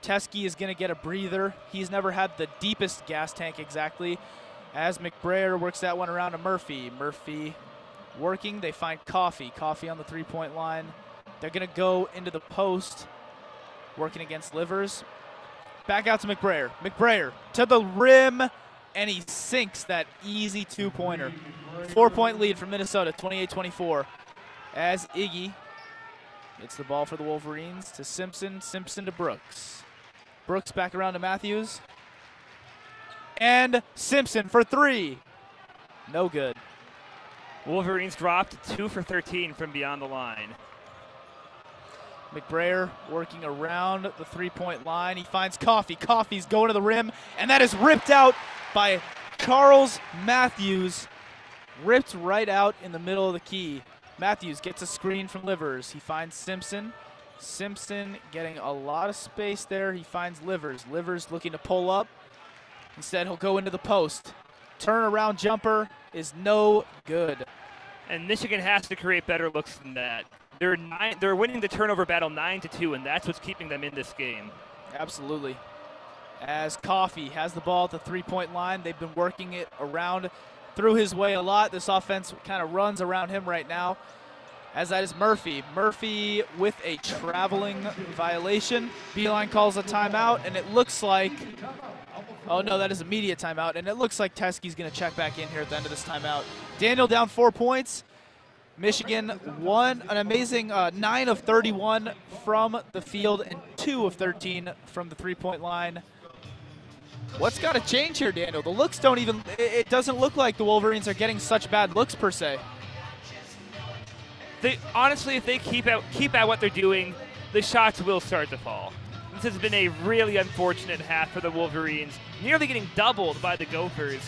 Teskey is going to get a breather. He's never had the deepest gas tank exactly, as McBrayer works that one around to Murphy. Murphy working. They find Coffee. Coffee on the three-point line. They're going to go into the post, working against Livers. Back out to McBrayer. McBrayer to the rim, and he sinks that easy two-pointer. 4-point lead for Minnesota, 28-24, as Iggy gets the ball for the Wolverines to Simpson. Simpson to Brooks. Brooks back around to Matthews. And Simpson for 3. No good. Wolverines dropped 2 for 13 from beyond the line. McBrayer working around the three-point line. He finds Coffee. Coffee's going to the rim, and that is ripped out by Charles Matthews. Ripped right out in the middle of the key. Matthews gets a screen from Livers. He finds Simpson. Simpson getting a lot of space there. He finds Livers. Livers looking to pull up. Instead, he'll go into the post. Turnaround jumper is no good. And Michigan has to create better looks than that. They're winning the turnover battle 9-2, and that's what's keeping them in this game. Absolutely. As Coffee has the ball at the three-point line, they've been working it around through his way a lot. This offense kind of runs around him right now, as that is Murphy. Murphy with a traveling violation. Beeline calls a timeout, and it looks like, oh no, that is immediate timeout, and it looks like Teskey's going to check back in here at the end of this timeout. Daniel down 4 points. Michigan won an amazing 9 of 31 from the field and 2 of 13 from the three-point line. What's got to change here, Daniel? The looks don't even, it doesn't look like the Wolverines are getting such bad looks per se. Honestly, if they keep at what they're doing, the shots will start to fall. This has been a really unfortunate half for the Wolverines, nearly getting doubled by the Gophers,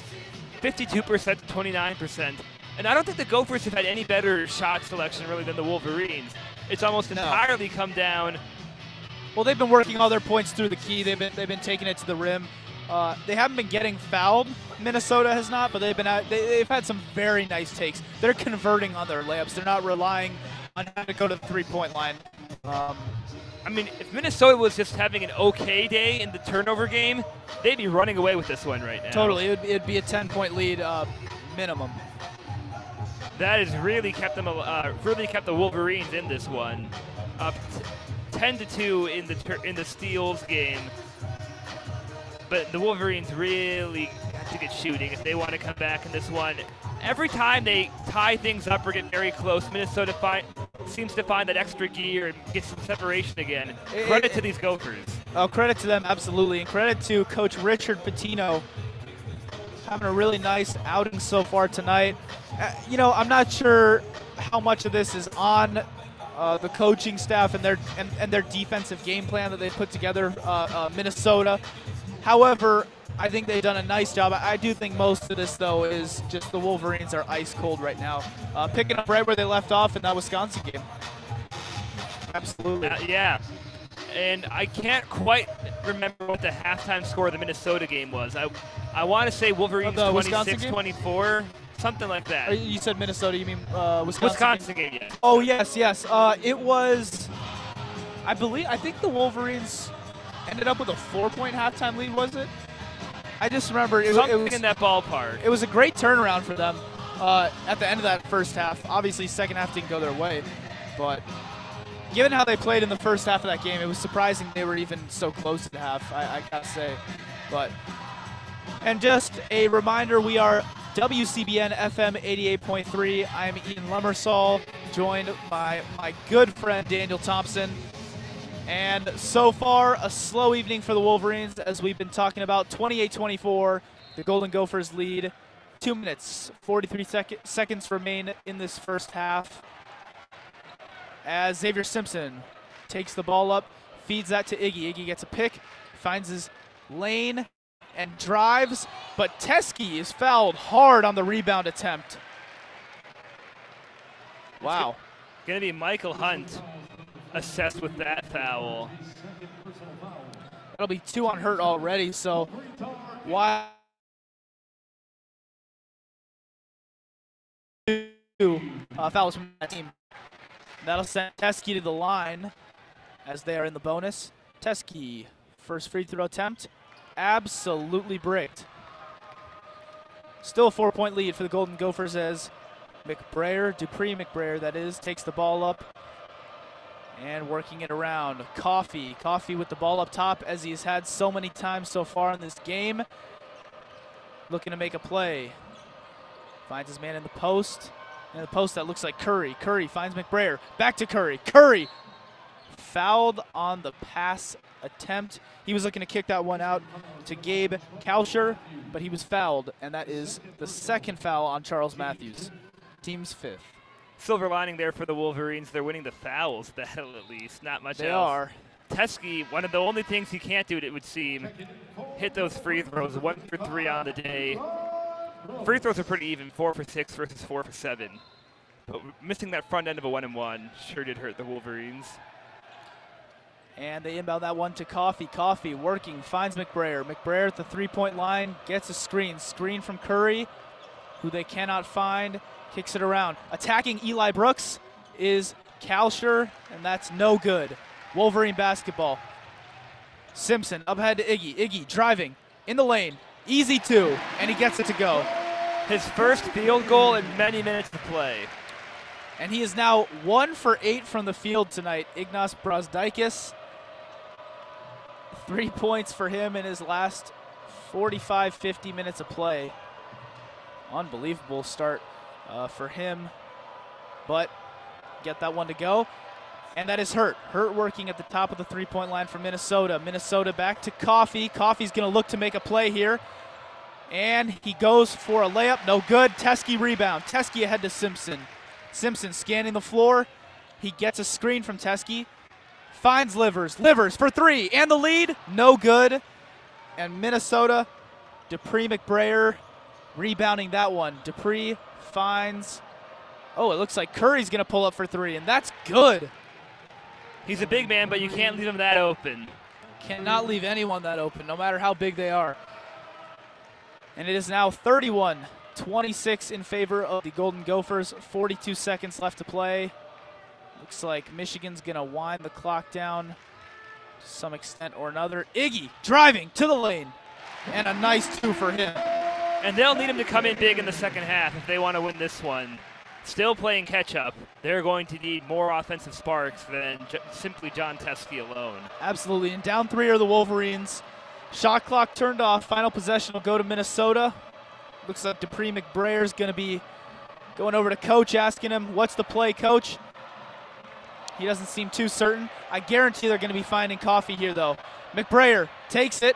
52% to 29%. And I don't think the Gophers have had any better shot selection really than the Wolverines. It's almost entirely come down. Well, they've been working all their points through the key. They've been taking it to the rim. They haven't been getting fouled. Minnesota has not, but they've had some very nice takes. They're converting on their layups. They're not relying on having to go to the three-point line. I mean, if Minnesota was just having an okay day in the turnover game, they'd be running away with this one right now. Totally. It'd be a 10-point lead minimum. That has really kept them, really kept the Wolverines in this one. Up 10-2 in the steals game. But the Wolverines really have to get shooting if they want to come back in this one. Every time they tie things up or get very close, Minnesota seems to find that extra gear and get some separation again. Credit to these Gophers. Oh, credit to them, absolutely. And credit to Coach Richard Pitino, having a really nice outing so far tonight. I'm not sure how much of this is on the coaching staff and their defensive game plan that they put together, Minnesota. However, I think they've done a nice job. I do think most of this, though, is just the Wolverines are ice cold right now, picking up right where they left off in that Wisconsin game. Absolutely. Yeah. And I can't quite remember what the halftime score of the Minnesota game was. I want to say Wolverines 26-24, something like that. You said Minnesota, you mean Wisconsin game, yeah. Oh, yes. It was, I think the Wolverines ended up with a 4-point halftime lead, was it? I just remember it was in that ballpark. It was a great turnaround for them at the end of that first half. Obviously, second half didn't go their way, but Given how they played in the first half of that game, it was surprising they were even so close to the half, I gotta say. And just a reminder, we are WCBN FM 88.3. I'm Ian Lemersal, joined by my good friend Daniel Thompson. And so far, a slow evening for the Wolverines, as we've been talking about. 28-24, the Golden Gophers lead. 2 minutes, 43 seconds remain in this first half. As Xavier Simpson takes the ball up, feeds that to Iggy. Iggy gets a pick, finds his lane, and drives, but Teskey is fouled hard on the rebound attempt. Wow. Going to be Michael Hunt assessed with that foul. That'll be 2 on Hurt already, so why fouls from that team. That'll send Teskey to the line as they are in the bonus. Teskey, first free throw attempt, absolutely bricked. Still a 4-point lead for the Golden Gophers as Dupree McBrayer, that is, takes the ball up and working it around. Coffee with the ball up top, as he's had so many times so far in this game. Looking to make a play. Finds his man in the post. In the post, that looks like Curry. Curry finds McBrayer. Back to Curry. Curry fouled on the pass attempt. He was looking to kick that one out to Gabe Kalsher, but he was fouled, and that is the second foul on Charles Matthews. Team's 5th. Silver lining there for the Wolverines. They're winning the fouls battle at least. Not much else. They are. Teskey, one of the only things he can't do, it would seem, hit those free throws. 1 for 3 on the day. Free throws are pretty even, 4 for 6 versus 4 for 7. But missing that front end of a 1-and-1 sure did hurt the Wolverines. And they inbound that one to Coffee. Coffee working, finds McBrayer. McBrayer at the three-point line, gets a screen. Screen from Curry, who they cannot find, kicks it around. Attacking Eli Brooks is Kalsher, and that's no good. Wolverine basketball. Simpson up ahead to Iggy. Iggy driving in the lane. Easy 2, and he gets it to go. His first field goal in many minutes to play. And he is now 1 for 8 from the field tonight. Ignas Brazdeikis. 3 points for him in his last 45, 50 minutes of play. Unbelievable start for him. But get that one to go. And that is Hurt. Hurt working at the top of the three-point line for Minnesota. Minnesota back to Coffee. Coffee's going to look to make a play here. And he goes for a layup. No good. Teskey rebound. Teskey ahead to Simpson. Simpson scanning the floor. He gets a screen from Teskey. Finds Livers. Livers for 3. And the lead. No good. And Minnesota, Dupree McBrayer rebounding that one. Dupree finds, it looks like Curry's going to pull up for 3. And that's good. He's a big man, but you can't leave him that open. Cannot leave anyone that open, no matter how big they are. And it is now 31-26 in favor of the Golden Gophers. 42 seconds left to play. Looks like Michigan's going to wind the clock down to some extent or another. Iggy driving to the lane. And a nice 2 for him. And they'll need him to come in big in the second half if they want to win this one. Still playing catch-up. They're going to need more offensive sparks than simply John Teskey alone. Absolutely, and down 3 are the Wolverines. Shot clock turned off. Final possession will go to Minnesota. Looks like Dupree McBrayer is going to be going over to Coach, asking him, what's the play, Coach? He doesn't seem too certain. I guarantee they're going to be finding Coffee here, though. McBrayer takes it.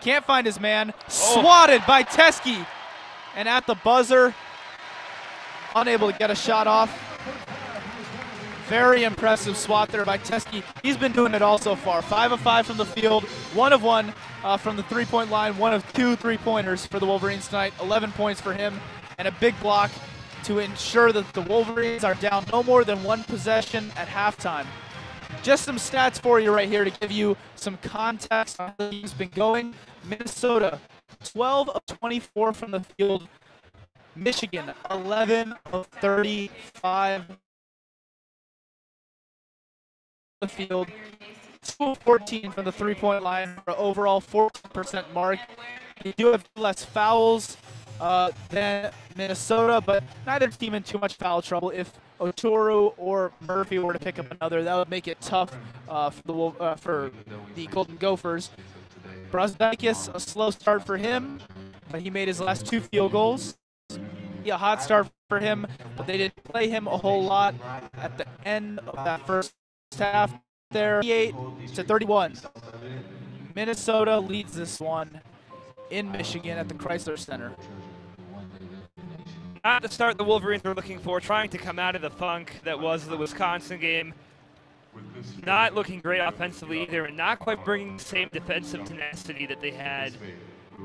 Can't find his man. Swatted by Teskey. And at the buzzer, unable to get a shot off. Very impressive swat there by Teskey. He's been doing it all so far. 5 of 5 from the field, 1 of 1 from the three-point line, 1 of 2 3-pointers for the Wolverines tonight. 11 points for him, and a big block to ensure that the Wolverines are down no more than 1 possession at halftime. Just some stats for you right here to give you some context on how the game's been going. Minnesota, 12 of 24 from the field. Michigan, 11 of 35 the field. 2 of 14 from the three-point line for an overall 14% mark. They do have less fouls than Minnesota, but neither team in too much foul trouble. If Oturu or Murphy were to pick up another, that would make it tough for the Golden Gophers. Brazdakis, a slow start for him, but he made his last 2 field goals. Yeah, a hot start for him, but they didn't play him a whole lot at the end of that first half there. 38-31. Minnesota leads this one in Michigan at the Chrysler Center. Not the start the Wolverines were looking for, trying to come out of the funk that was the Wisconsin game. Not looking great offensively either, and not quite bringing the same defensive tenacity that they had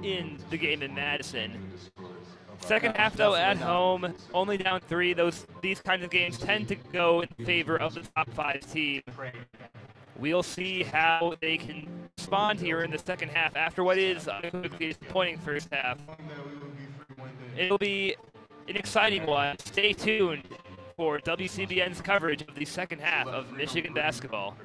in the game in Madison. Second half, though, at home, only down 3. These kinds of games tend to go in favor of the top 5 team. We'll see how they can respond here in the second half after what is unequivocally disappointing first half. It'll be an exciting one. Stay tuned for WCBN's coverage of the second half of Michigan basketball.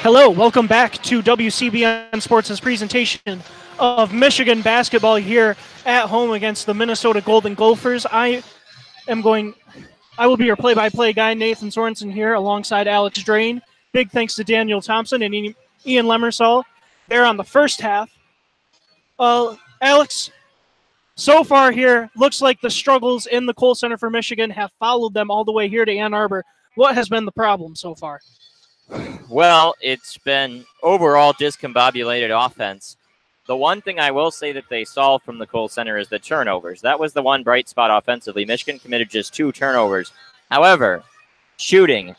Hello, welcome back to WCBN Sports' presentation of Michigan basketball here at home against the Minnesota Golden Gophers. I will be your play-by-play guy, Nathan Sorensen here, alongside Alex Drain. Big thanks to Daniel Thompson and Ian Lemersal there on the first half. Alex, so far here, looks like the struggles in the Kohl Center for Michigan have followed them all the way here to Ann Arbor. What has been the problem so far? Well, it's been overall discombobulated offense. The one thing I will say that they solved from the Kohl Center is the turnovers. That was the one bright spot offensively. Michigan committed just 2 turnovers. However, shooting,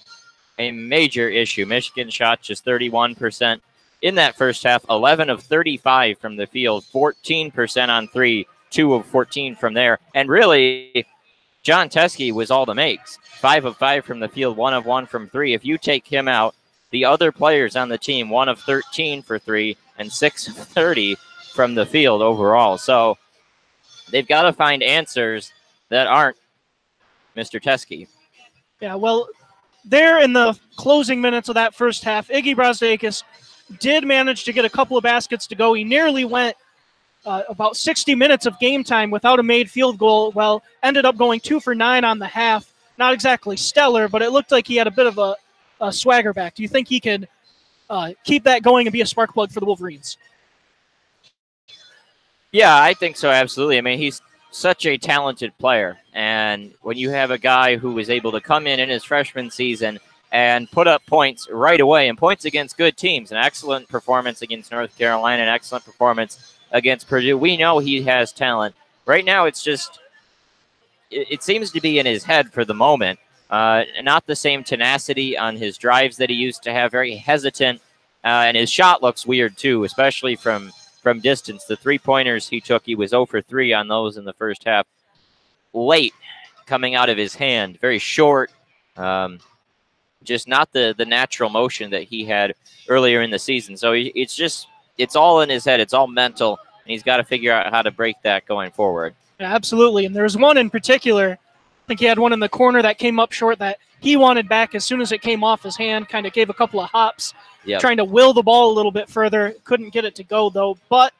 a major issue. Michigan shot just 31% in that first half, 11 of 35 from the field, 14% on 3, 2 of 14 from there. And really, John Teske was all the makes. 5 of 5 from the field, 1 of 1 from 3. If you take him out, the other players on the team, 1 of 13 for 3 and 6 of 30 from the field overall. So they've got to find answers that aren't Mr. Teske. Yeah, well, there in the closing minutes of that first half, Iggy Brasdeikis did manage to get a couple of baskets to go. He nearly went about 60 minutes of game time without a made field goal. Well, ended up going 2 for 9 on the half. Not exactly stellar, but it looked like he had a bit of a swagger back. Do you think he can keep that going and be a spark plug for the Wolverines? Yeah, I think so, absolutely. I mean, he's such a talented player, and when you have a guy who was able to come in his freshman season and put up points right away, and points against good teams, an excellent performance against North Carolina, an excellent performance against Purdue, we know he has talent. Right now, it's just, it seems to be in his head for the moment. Not the same tenacity on his drives that he used to have, very hesitant, and his shot looks weird too, especially from distance. The 3-pointers he took, he was 0 for 3 on those in the first half. Late coming out of his hand, very short, just not the natural motion that he had earlier in the season. So it's all in his head, it's all mental, and he's got to figure out how to break that going forward. Yeah, absolutely, and there's one in particular. I think he had one in the corner that came up short that he wanted back as soon as it came off his hand, kind of gave a couple of hops, trying to will the ball a little bit further. Couldn't get it to go, though. But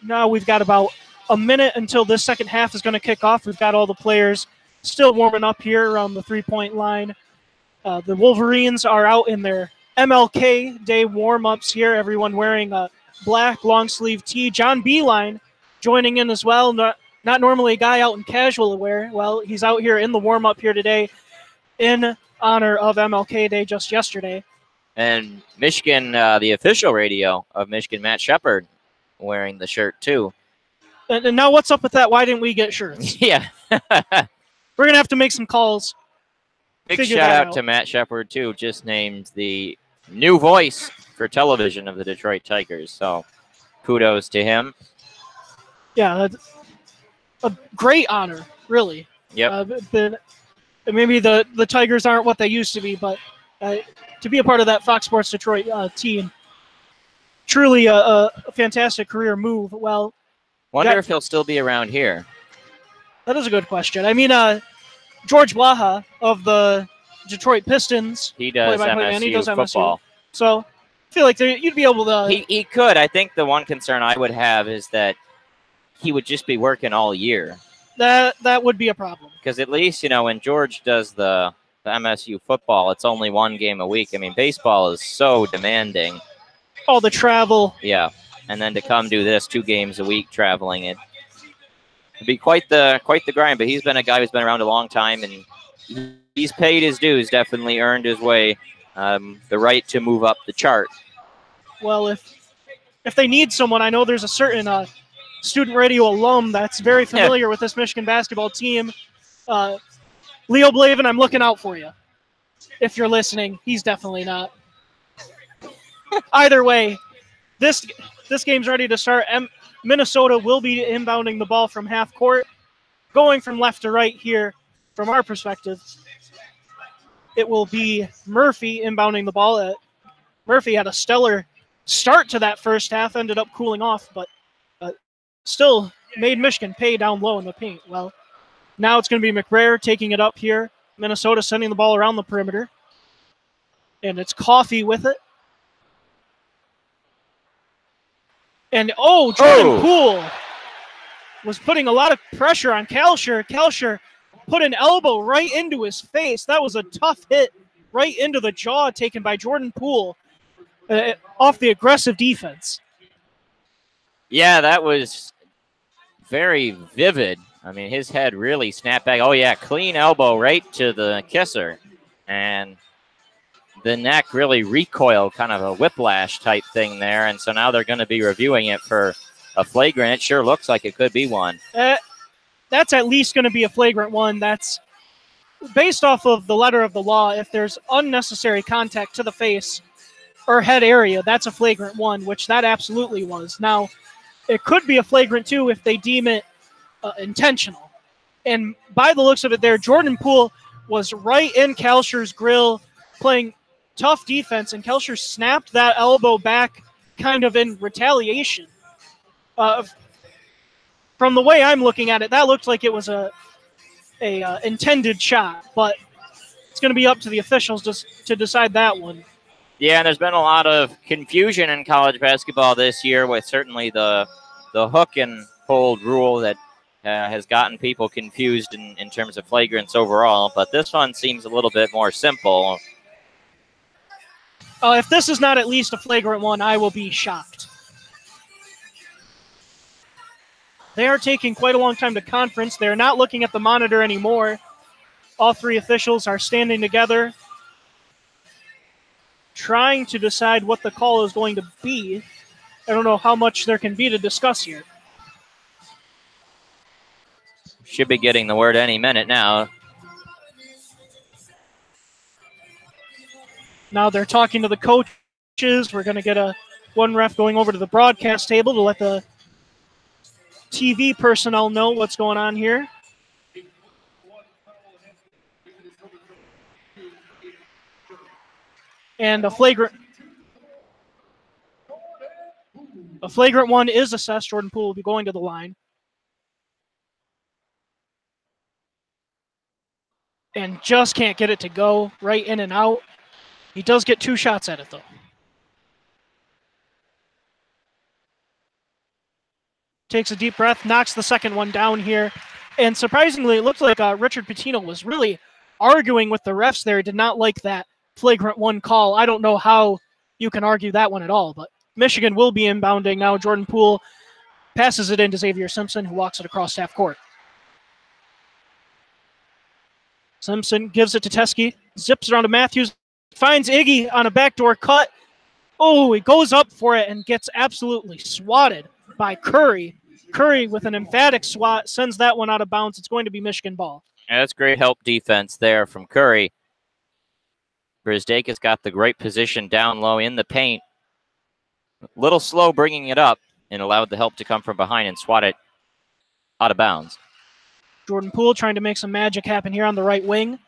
now we've got about a minute until this second half is going to kick off. We've got all the players still warming up here around the three-point line. The Wolverines are out in their MLK Day warm-ups here, everyone wearing a black long-sleeve tee. John Beeline joining in as well. Not normally a guy out in casual wear. Well, he's out here in the warm-up here today in honor of MLK Day just yesterday. And Michigan, the official radio of Michigan, Matt Shepard, wearing the shirt too. And now what's up with that? Why didn't we get shirts? Yeah. We're going to have to make some calls. Big shout out to Matt Shepard too, just named the new voice for television of the Detroit Tigers. So kudos to him. Yeah, a great honor, really. Yep. Maybe the Tigers aren't what they used to be, but to be a part of that Fox Sports Detroit team, truly a fantastic career move. Well, wonder if he'll still be around here. That is a good question. I mean, George Blaha of the Detroit Pistons. He does MSU football. So I feel like you'd be able to. He could. I think the one concern I would have is that he would just be working all year. That would be a problem. Because at least, when George does the MSU football, it's only 1 game a week. I mean, baseball is so demanding. All the travel. Yeah. And then to come do this 2 games a week traveling, it'd be quite the grind. But he's been a guy who's been around a long time, and he's paid his dues, definitely earned his way, the right to move up the chart. Well, if they need someone, I know there's a certain student radio alum that's very familiar with this Michigan basketball team. Leo Blavin, I'm looking out for you. If you're listening, he's definitely not. Either way, this game's ready to start. Minnesota will be inbounding the ball from half court. Going from left to right here, from our perspective, it will be Murphy inbounding the ball. Murphy had a stellar start to that first half, ended up cooling off, but still made Michigan pay down low in the paint. Well, now it's going to be McBrayer taking it up here. Minnesota sending the ball around the perimeter. And it's Coffee with it. And, Jordan Poole was putting a lot of pressure on Kalsher. Kalsher put an elbow right into his face. That was a tough hit right into the jaw taken by Jordan Poole off the aggressive defense. Yeah, that was very vivid. I mean, his head really snapped back. Oh, yeah, clean elbow right to the kisser. And the neck really recoiled, kind of a whiplash type thing there. And so now they're going to be reviewing it for a flagrant. It sure looks like it could be one. That's at least going to be a flagrant one. That's based off of the letter of the law. If there's unnecessary contact to the face or head area, that's a flagrant one, which that absolutely was. Now, it could be a flagrant two if they deem it intentional. And by the looks of it there, Jordan Poole was right in Kalsher's grill playing tough defense, and Kalsher snapped that elbow back kind of in retaliation. From the way I'm looking at it, that looked like it was a intended shot, but it's going to be up to the officials to decide that one. Yeah, and there's been a lot of confusion in college basketball this year with certainly the hook and hold rule that has gotten people confused in terms of flagrants overall, but this one seems a little bit more simple. If this is not at least a flagrant one, I will be shocked. They are taking quite a long time to conference. They're not looking at the monitor anymore. All three officials are standing together, trying to decide what the call is going to be. I don't know how much there can be to discuss here. Should be getting the word any minute now. Now they're talking to the coaches. We're going to get one ref going over to the broadcast table to let the TV personnel know what's going on here. And a flagrant one is assessed. Jordan Poole will be going to the line. And just can't get it to go right in and out. He does get 2 shots at it, though. Takes a deep breath, knocks the second one down here. And surprisingly, it looked like Richard Pitino was really arguing with the refs there. He did not like that flagrant one call. I don't know how you can argue that one at all, but Michigan will be inbounding now. Jordan Poole passes it into Xavier Simpson, who walks it across half court. Simpson gives it to Teske, zips around to Matthews, finds Iggy on a backdoor cut. Oh, he goes up for it and gets absolutely swatted by Curry. Curry with an emphatic swat sends that one out of bounds. It's going to be Michigan ball. Yeah, that's great help defense there from Curry. Brisdakis got the great position down low in the paint. A little slow bringing it up and allowed the help to come from behind and swat it out of bounds. Jordan Poole trying to make some magic happen here on the right wing.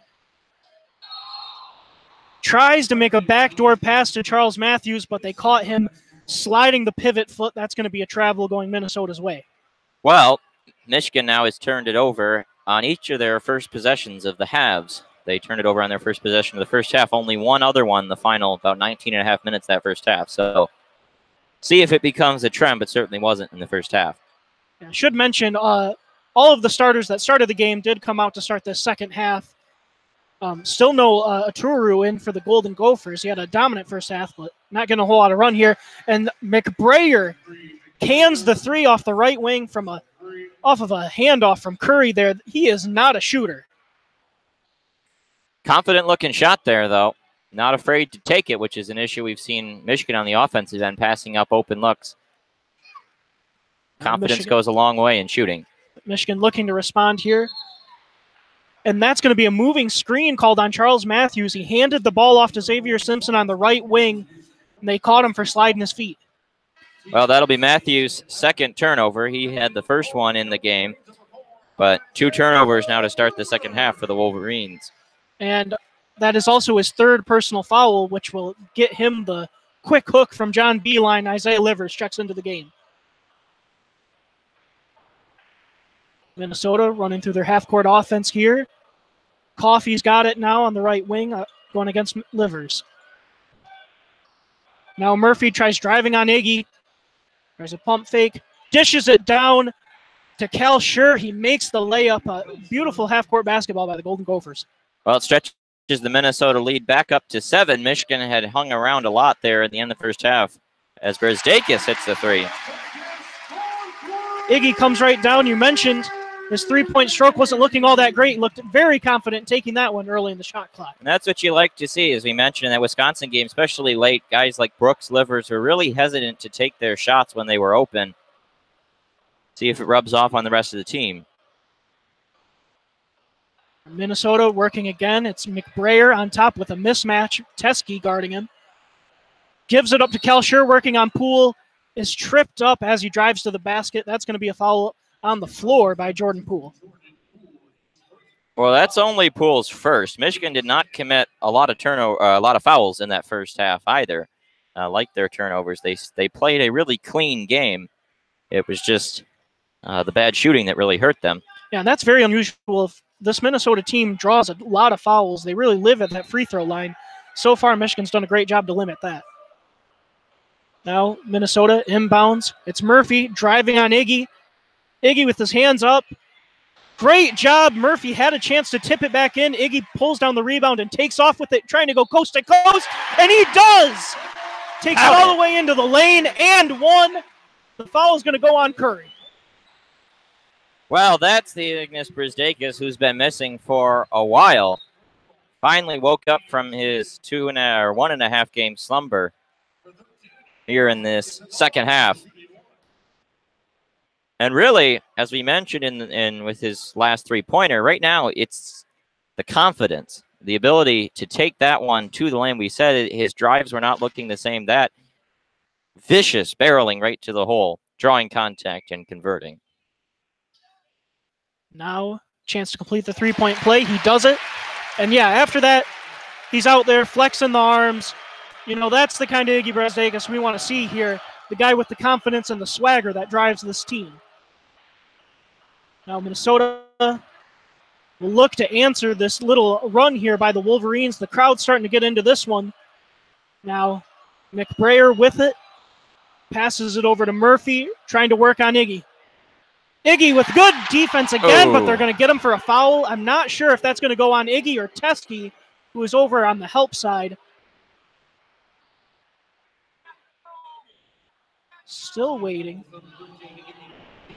Tries to make a backdoor pass to Charles Matthews, but they caught him sliding the pivot foot. That's going to be a travel going Minnesota's way. Well, Michigan now has turned it over on each of their first possessions of the halves. They turned it over on their first possession of the first half. Only one other one, the final about 19 and a half minutes that first half. So see if it becomes a trend, but certainly wasn't in the first half. I should mention all of the starters that started the game did come out to start the second half. Still no Aturu in for the Golden Gophers. He had a dominant first half, but not getting a whole lot of run here. And McBrayer cans the three off the right wing from off of a handoff from Curry there. He is not a shooter. Confident looking shot there, though. Not afraid to take it, which is an issue we've seen Michigan on the offensive end, passing up open looks. Confidence goes a long way in shooting. Michigan looking to respond here. And that's going to be a moving screen called on Charles Matthews. He handed the ball off to Xavier Simpson on the right wing, and they caught him for sliding his feet. Well, that'll be Matthews' second turnover. He had the first one in the game, but 2 turnovers now to start the second half for the Wolverines. And that is also his third personal foul, which will get him the quick hook from John Beeline. Isaiah Livers checks into the game. Minnesota running through their half-court offense here. Coffey's got it now on the right wing, going against Livers. Now Murphy tries driving on Iggy. There's a pump fake. Dishes it down to Cal Schur. He makes the layup. A beautiful half-court basketball by the Golden Gophers. Well, it stretches the Minnesota lead back up to 7. Michigan had hung around a lot there at the end of the first half as Brzdakis hits the 3. Iggy comes right down. You mentioned his three-point stroke wasn't looking all that great. He looked very confident taking that one early in the shot clock. And that's what you like to see, as we mentioned in that Wisconsin game, especially late. Guys like Brooks, Livers were really hesitant to take their shots when they were open. See if it rubs off on the rest of the team. Minnesota working again. It's McBrayer on top with a mismatch. Teskey guarding him. Gives it up to Cal Schur working on Poole. Is tripped up as he drives to the basket. That's going to be a foul on the floor by Jordan Poole. Well, that's only Poole's first. Michigan did not commit a lot of fouls in that first half either. Like their turnovers, they played a really clean game. It was just the bad shooting that really hurt them. Yeah, and that's very unusual. If this Minnesota team draws a lot of fouls, they really live at that free throw line. So far, Michigan's done a great job to limit that. Now Minnesota inbounds. It's Murphy driving on Iggy. Iggy with his hands up. Great job. Murphy had a chance to tip it back in. Iggy pulls down the rebound and takes off with it, trying to go coast to coast, and he does! Takes it all the way into the lane and one. The foul is going to go on Curry. Well, that's the Ignis Brzdakis, who's been missing for a while. Finally woke up from his 1.5 game slumber here in this second half. And really, as we mentioned in with his last three-pointer, right now it's the confidence, the ability to take that one to the lane. We said his drives were not looking the same. That vicious barreling right to the hole, drawing contact and converting. Now, chance to complete the three-point play. He does it. And yeah, after that, he's out there flexing the arms. You know, that's the kind of Iggy Brzdakis we want to see here. The guy with the confidence and the swagger that drives this team. Now Minnesota will look to answer this little run here by the Wolverines. The crowd's starting to get into this one. Now McBrayer with it. Passes it over to Murphy, trying to work on Iggy. Iggy with good defense again, but they're going to get him for a foul. I'm not sure if that's going to go on Iggy or Teskey, who is over on the help side. Still waiting.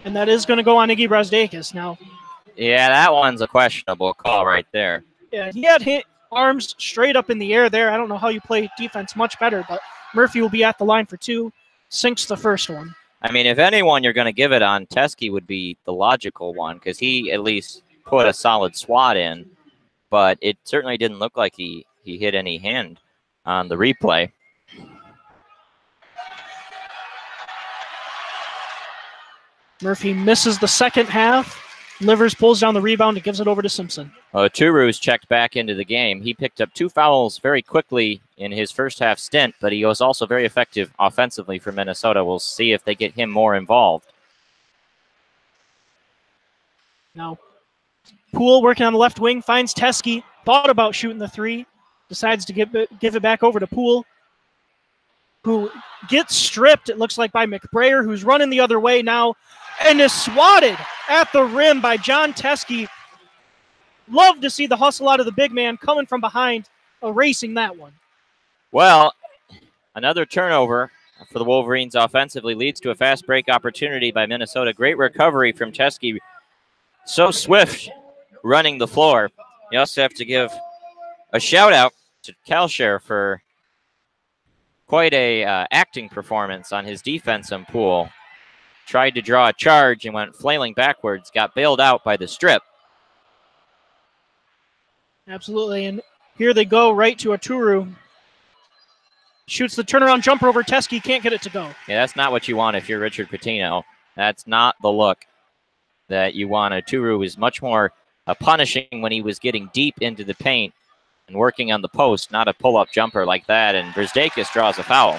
And that is going to go on Iggy Brzdakis now. Yeah, that one's a questionable call right there. Yeah, he had hit arms straight up in the air there. I don't know how you play defense much better, but Murphy will be at the line for two. Sinks the first one. I mean, if anyone you're going to give it on, Teskey would be the logical one because he at least put a solid swat in, but it certainly didn't look like he hit any hand on the replay. Murphy misses the second half. Livers pulls down the rebound and gives it over to Simpson. Turu's checked back into the game. He picked up 2 fouls very quickly in his first half stint, but he was also very effective offensively for Minnesota. We'll see if they get him more involved. Now, Poole working on the left wing, finds Teskey, thought about shooting the three, decides to give it back over to Poole, who gets stripped, it looks like, by McBrayer, who's running the other way now, and is swatted at the rim by John Teskey. Love to see the hustle out of the big man coming from behind, erasing that one. Well, another turnover for the Wolverines offensively leads to a fast break opportunity by Minnesota. Great recovery from Teskey. So swift running the floor. You also have to give a shout out to Cal Schur for quite a acting performance on his defense on Poole. Tried to draw a charge and went flailing backwards, got bailed out by the strip. Absolutely, and here they go right to Aturu. Shoots the turnaround jumper over Teskey, can't get it to go. Yeah, that's not what you want if you're Richard Pitino. That's not the look that you want. Aturu was much more punishing when he was getting deep into the paint and working on the post, not a pull-up jumper like that, and Brzdakis draws a foul.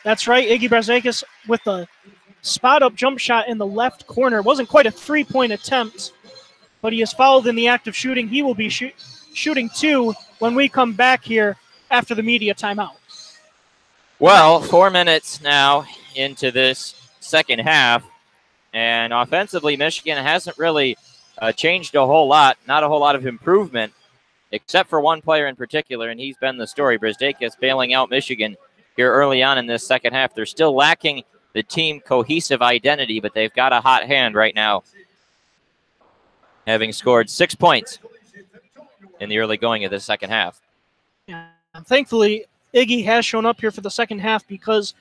That's right, Iggy Brzdakis with the spot-up jump shot in the left corner. It wasn't quite a three-point attempt, but he is fouled in the act of shooting. He will be shooting 2 when we come back here after the media timeout. Well, 4 minutes now into this second half, and offensively, Michigan hasn't really changed a whole lot, not a whole lot of improvement, except for one player in particular, and he's been the story. Brzdakis bailing out Michigan here early on in this second half. They're still lacking the team cohesive identity, but they've got a hot hand right now, having scored 6 points in the early going of this second half. Yeah, thankfully, Iggy has shown up here for the second half because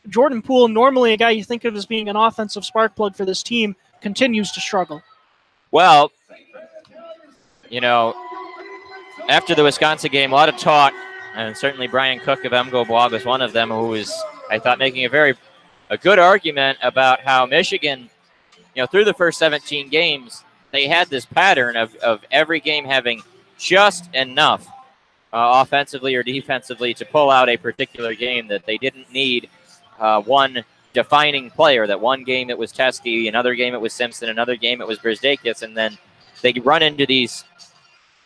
Jordan Poole, normally a guy you think of as being an offensive spark plug for this team, continues to struggle. Well, you know, after the Wisconsin game, a lot of talk, and certainly Brian Cook of MGO Blog was one of them who was, I thought, making a good argument about how Michigan, you know, through the first 17 games, they had this pattern of every game having just enough offensively or defensively to pull out a particular game, that they didn't need one defining player, that one game it was Teskey, another game it was Simpson, another game it was Brzdakis, and then they run into these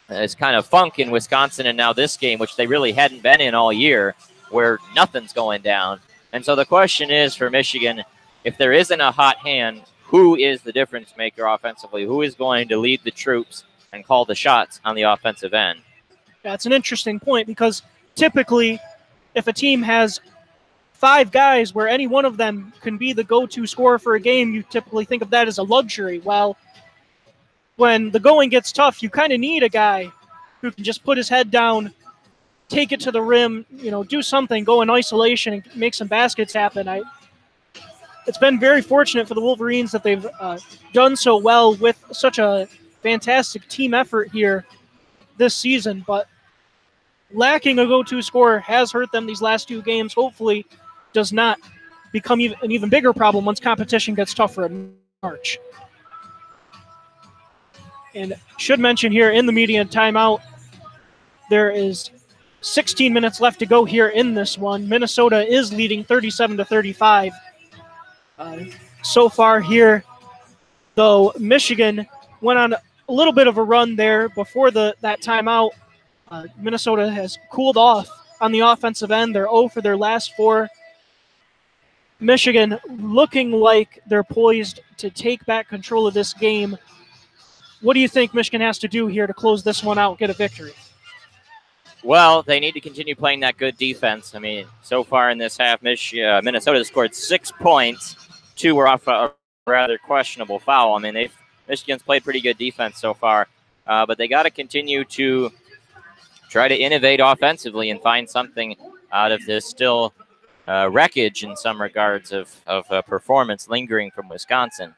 this kind of funk in Wisconsin, and now this game, which they really hadn't been in all year, where nothing's going down. And so the question is for Michigan, if there isn't a hot hand, who is the difference maker offensively? Who is going to lead the troops and call the shots on the offensive end? That's an interesting point, because typically if a team has 5 guys where any one of them can be the go-to scorer for a game, you typically think of that as a luxury. Well, when the going gets tough, you kind of need a guy who can just put his head down, take it to the rim, you know, do something, go in isolation and make some baskets happen. It's been very fortunate for the Wolverines that they've done so well with such a fantastic team effort here this season, but lacking a go-to scorer has hurt them these last 2 games. Hopefully does not become an even bigger problem once competition gets tougher in March. And should mention here in the media timeout, there is 16 minutes left to go here in this one. Minnesota is leading 37-35 so far here, though Michigan went on a little bit of a run there before that timeout. Minnesota has cooled off on the offensive end. They're 0 for their last 4. Michigan looking like they're poised to take back control of this game. What do you think Michigan has to do here to close this one out, get a victory? Well, they need to continue playing that good defense. I mean, so far in this half, Minnesota scored 6 points. 2 were off a rather questionable foul. I mean, Michigan's played pretty good defense so far, but they got to continue to try to innovate offensively and find something out of this still wreckage in some regards of performance lingering from Wisconsin.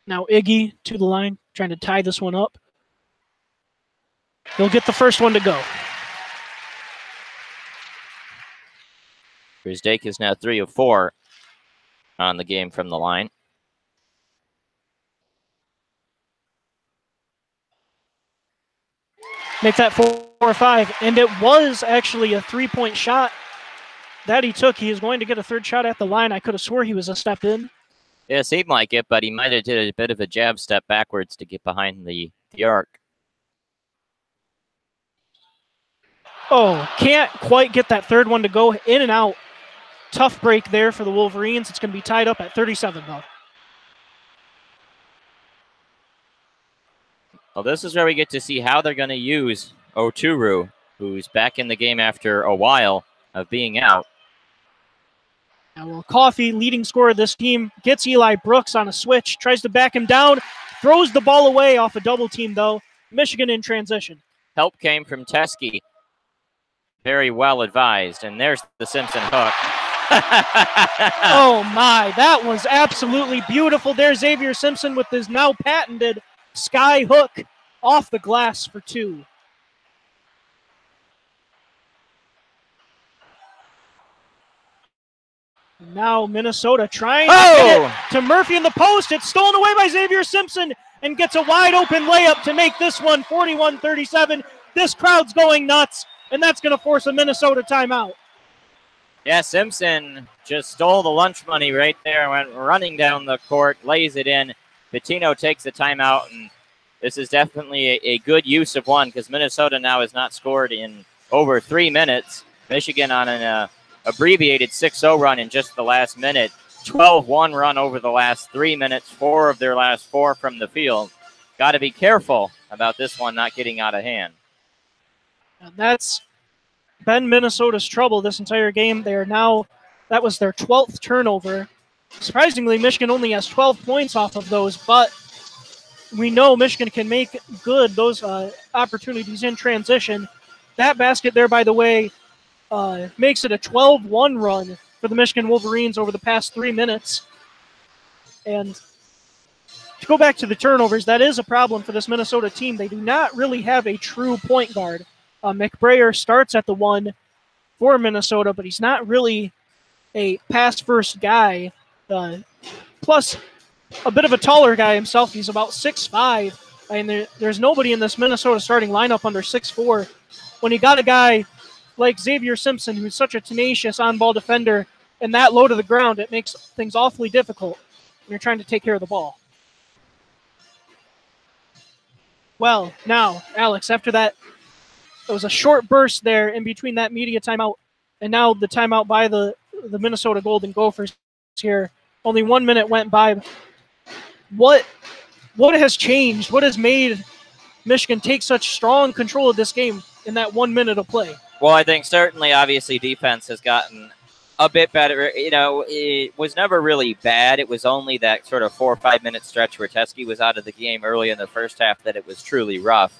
Now Iggy to the line, trying to tie this one up. He'll get the first one to go. Brzdakis now 3 of 4 on the game from the line. Make that 4 or 5, and it was actually a 3-point shot that he took. He is going to get a 3rd shot at the line. I could have swore he was a step in. Yeah, it seemed like it, but he might have did a bit of a jab step backwards to get behind the arc. Oh, can't quite get that 3rd one to go. In and out. Tough break there for the Wolverines. It's going to be tied up at 37, though. Well, this is where we get to see how they're going to use Oturu, who's back in the game after a while of being out. Now, well, Coffey, leading scorer of this team, gets Eli Brooks on a switch, tries to back him down, throws the ball away off a double team, though. Michigan in transition. Help came from Teskey. Very well advised, and there's the Simpson hook. Oh, my. That was absolutely beautiful. There's Xavier Simpson with his now patented sky hook off the glass for 2. Now Minnesota trying to get it to Murphy in the post. It's stolen away by Xavier Simpson and gets a wide open layup to make this one 41-37. This crowd's going nuts, and that's going to force a Minnesota timeout. Yeah, Simpson just stole the lunch money right there, went running down the court, lays it in. Pitino takes the timeout, and this is definitely a good use of one because Minnesota now has not scored in over 3 minutes. Michigan on an abbreviated 6-0 run in just the last minute. 12-1 run over the last 3 minutes, 4 of their last 4 from the field. Got to be careful about this one not getting out of hand. And that's been Minnesota's trouble this entire game. That was their 12th turnover. Surprisingly, Michigan only has 12 points off of those, but we know Michigan can make good those opportunities in transition. That basket there, by the way, makes it a 12-1 run for the Michigan Wolverines over the past 3 minutes. And to go back to the turnovers, that is a problem for this Minnesota team. They do not really have a true point guard. McBrayer starts at the 1 for Minnesota, but he's not really a pass-first guy. Plus, a bit of a taller guy himself. He's about 6'5", and there's nobody in this Minnesota starting lineup under 6'4". When you got a guy like Xavier Simpson, who's such a tenacious on-ball defender, and that low to the ground, it makes things awfully difficult when you're trying to take care of the ball. Well, now, Alex, after that, it was a short burst there in between that media timeout, and now the timeout by the Minnesota Golden Gophers here. Only 1 minute went by. What has changed? What has made Michigan take such strong control of this game in that 1 minute of play? Well, I think certainly, obviously, defense has gotten a bit better. You know, it was never really bad. It was only that sort of 4 or 5 minute stretch where Teskey was out of the game early in the first half that it was truly rough.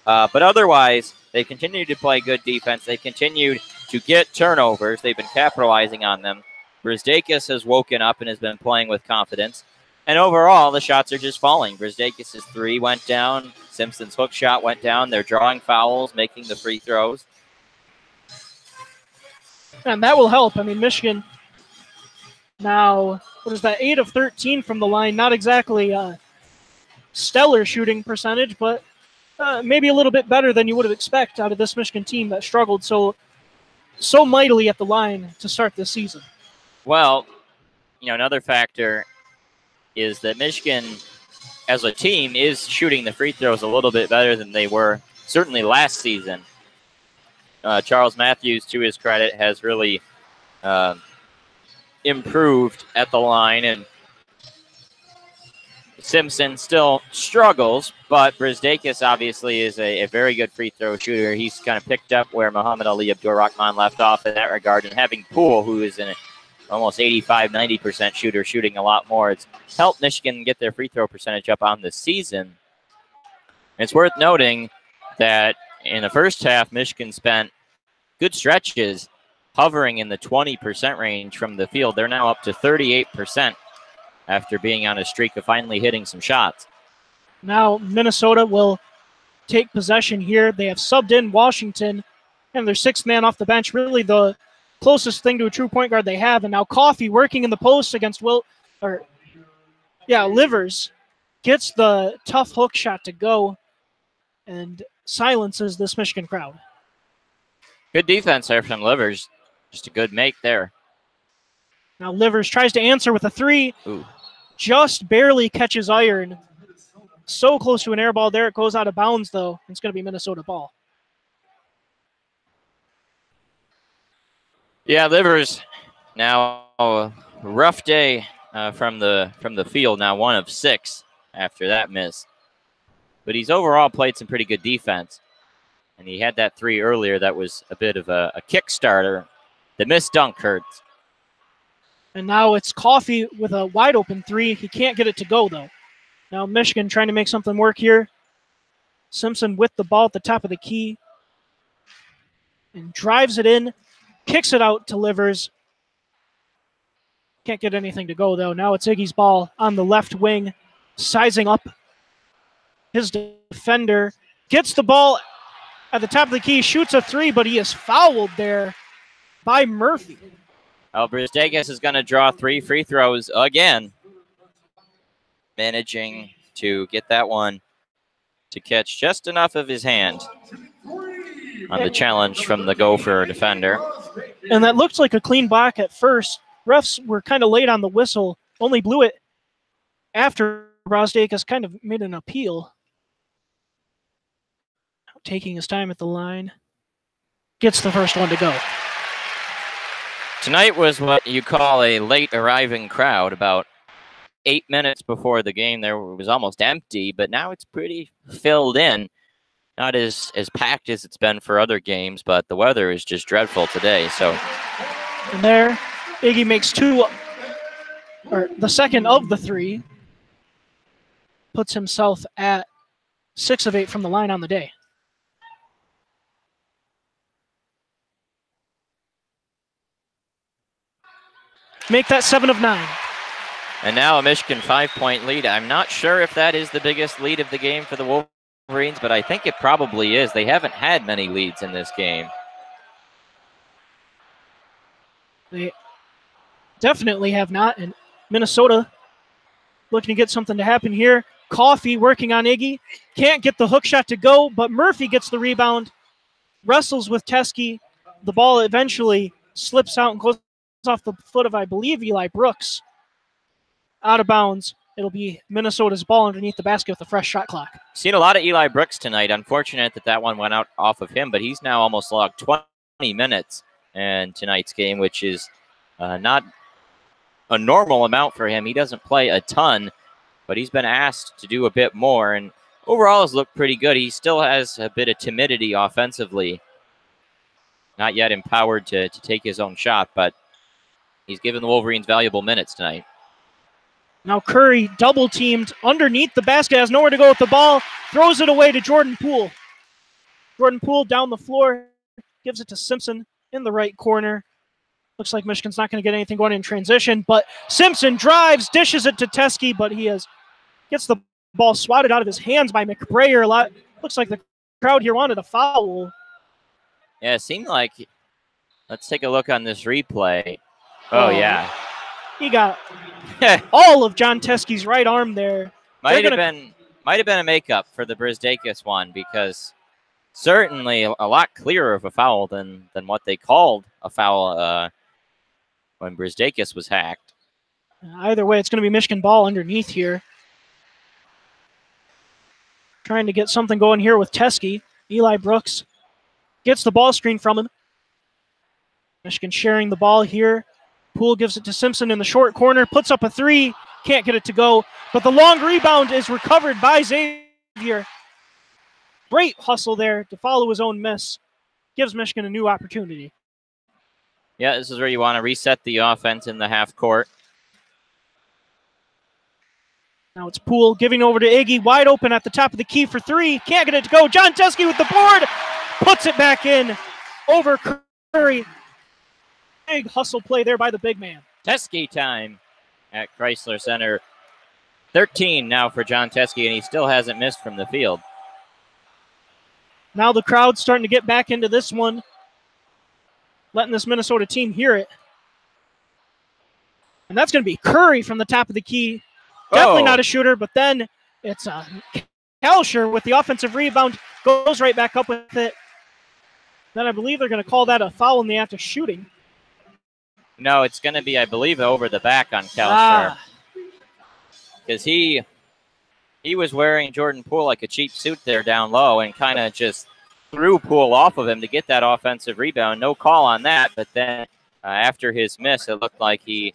But otherwise, they continued to play good defense. They continued to get turnovers. They've been capitalizing on them. Brzdakis has woken up and has been playing with confidence. And overall, the shots are just falling. Brzdakis' 3 went down. Simpson's hook shot went down. They're drawing fouls, making the free throws. And that will help. I mean, Michigan now, what is that, 8 of 13 from the line. Not exactly stellar shooting percentage, but maybe a little bit better than you would have expected out of this Michigan team that struggled so mightily at the line to start this season. Well, you know, another factor is that Michigan, as a team, is shooting the free throws a little bit better than they were certainly last season. Charles Matthews, to his credit, has really improved at the line, and Simpson still struggles, but Brzdakis obviously is a very good free throw shooter. He's kind of picked up where Muhammad Ali Abdur-Rahman left off in that regard, and having Poole, who is an almost 85-90% shooter, shooting a lot more, it's helped Michigan get their free throw percentage up on the season. It's worth noting that in the first half, Michigan spent good stretches hovering in the 20% range from the field. They're now up to 38% after being on a streak of finally hitting some shots. Now Minnesota will take possession here. They have subbed in Washington, and their 6th man off the bench, really the closest thing to a true point guard they have. And now Coffey working in the post against Livers gets the tough hook shot to go and silences this Michigan crowd. Good defense there from Livers. Just a good make there. Now Livers tries to answer with a 3. Ooh. Just barely catches iron. So close to an air ball there. It goes out of bounds, though. It's going to be Minnesota ball. Yeah, Livers now a rough day from the field. Now 1 of 6 after that miss. But he's overall played some pretty good defense. And he had that 3 earlier that was a bit of a kickstarter. The missed dunk hurts. And now it's Coffey with a wide open 3. He can't get it to go, though. Now Michigan trying to make something work here. Simpson with the ball at the top of the key. And drives it in. Kicks it out to Livers. Can't get anything to go, though. Now it's Iggy's ball on the left wing. Sizing up his defender. Gets the ball at the top of the key. Shoots a 3, but he is fouled there by Murphy. Brzdakis is going to draw 3 free throws again. Managing to get that one to catch just enough of his hand on the challenge from the Gopher defender. And that looked like a clean block at first. Refs were kind of late on the whistle. Only blew it after Brzdakis kind of made an appeal. Taking his time at the line. Gets the first one to go. Tonight was what you call a late arriving crowd. About 8 minutes before the game, there was almost empty, but now it's pretty filled in. Not as packed as it's been for other games, but the weather is just dreadful today. So, and there, Iggy makes two, or the second of the three, puts himself at 6 of 8 from the line on the day. Make that 7 of 9. And now a Michigan 5-point lead. I'm not sure if that is the biggest lead of the game for the Wolverines, but I think it probably is. They haven't had many leads in this game. They definitely have not. And Minnesota looking to get something to happen here. Coffey working on Iggy. Can't get the hook shot to go, but Murphy gets the rebound. Wrestles with Teskey. The ball eventually slips out and goes off the foot of, I believe, Eli Brooks. Out of bounds. It'll be Minnesota's ball underneath the basket with a fresh shot clock. Seen a lot of Eli Brooks tonight. Unfortunate that one went out off of him, but he's now almost logged 20 minutes in tonight's game, which is not a normal amount for him. He doesn't play a ton, but he's been asked to do a bit more, and overall has looked pretty good. He still has a bit of timidity offensively. Not yet empowered to take his own shot, but he's given the Wolverines valuable minutes tonight. Now Curry double-teamed underneath the basket, has nowhere to go with the ball, throws it away to Jordan Poole. Jordan Poole down the floor, gives it to Simpson in the right corner. Looks like Michigan's not going to get anything going in transition, but Simpson drives, dishes it to Teskey, but he gets the ball swatted out of his hands by McBrayer. Looks like the crowd here wanted a foul. Yeah, it seemed like, let's take a look on this replay. Oh, yeah. He got all of John Teskey's right arm there. Might have been a makeup for the Brisdakis one, because certainly a lot clearer of a foul than what they called a foul when Brisdakis was hacked. Either way, it's going to be Michigan ball underneath here. Trying to get something going here with Teskey. Eli Brooks gets the ball screen from him. Michigan sharing the ball here. Poole gives it to Simpson in the short corner, puts up a three, can't get it to go, but the long rebound is recovered by Xavier. Great hustle there to follow his own miss. Gives Michigan a new opportunity. Yeah, this is where you want to reset the offense in the half court. Now it's Poole giving over to Iggy, wide open at the top of the key for three. Can't get it to go. John Teskey with the board, puts it back in over Curry. Big hustle play there by the big man. Teskey time at Chrysler Center. 13 now for John Teskey, and he still hasn't missed from the field. Now the crowd's starting to get back into this one, letting this Minnesota team hear it. And that's going to be Curry from the top of the key. Definitely not a shooter, but then it's Kalsher with the offensive rebound, goes right back up with it. Then I believe they're going to call that a foul in the act of shooting. No, it's going to be, I believe, over the back on Kalsher. Because he was wearing Jordan Poole like a cheap suit there down low and kind of just threw Poole off of him to get that offensive rebound. No call on that, but then after his miss, it looked like he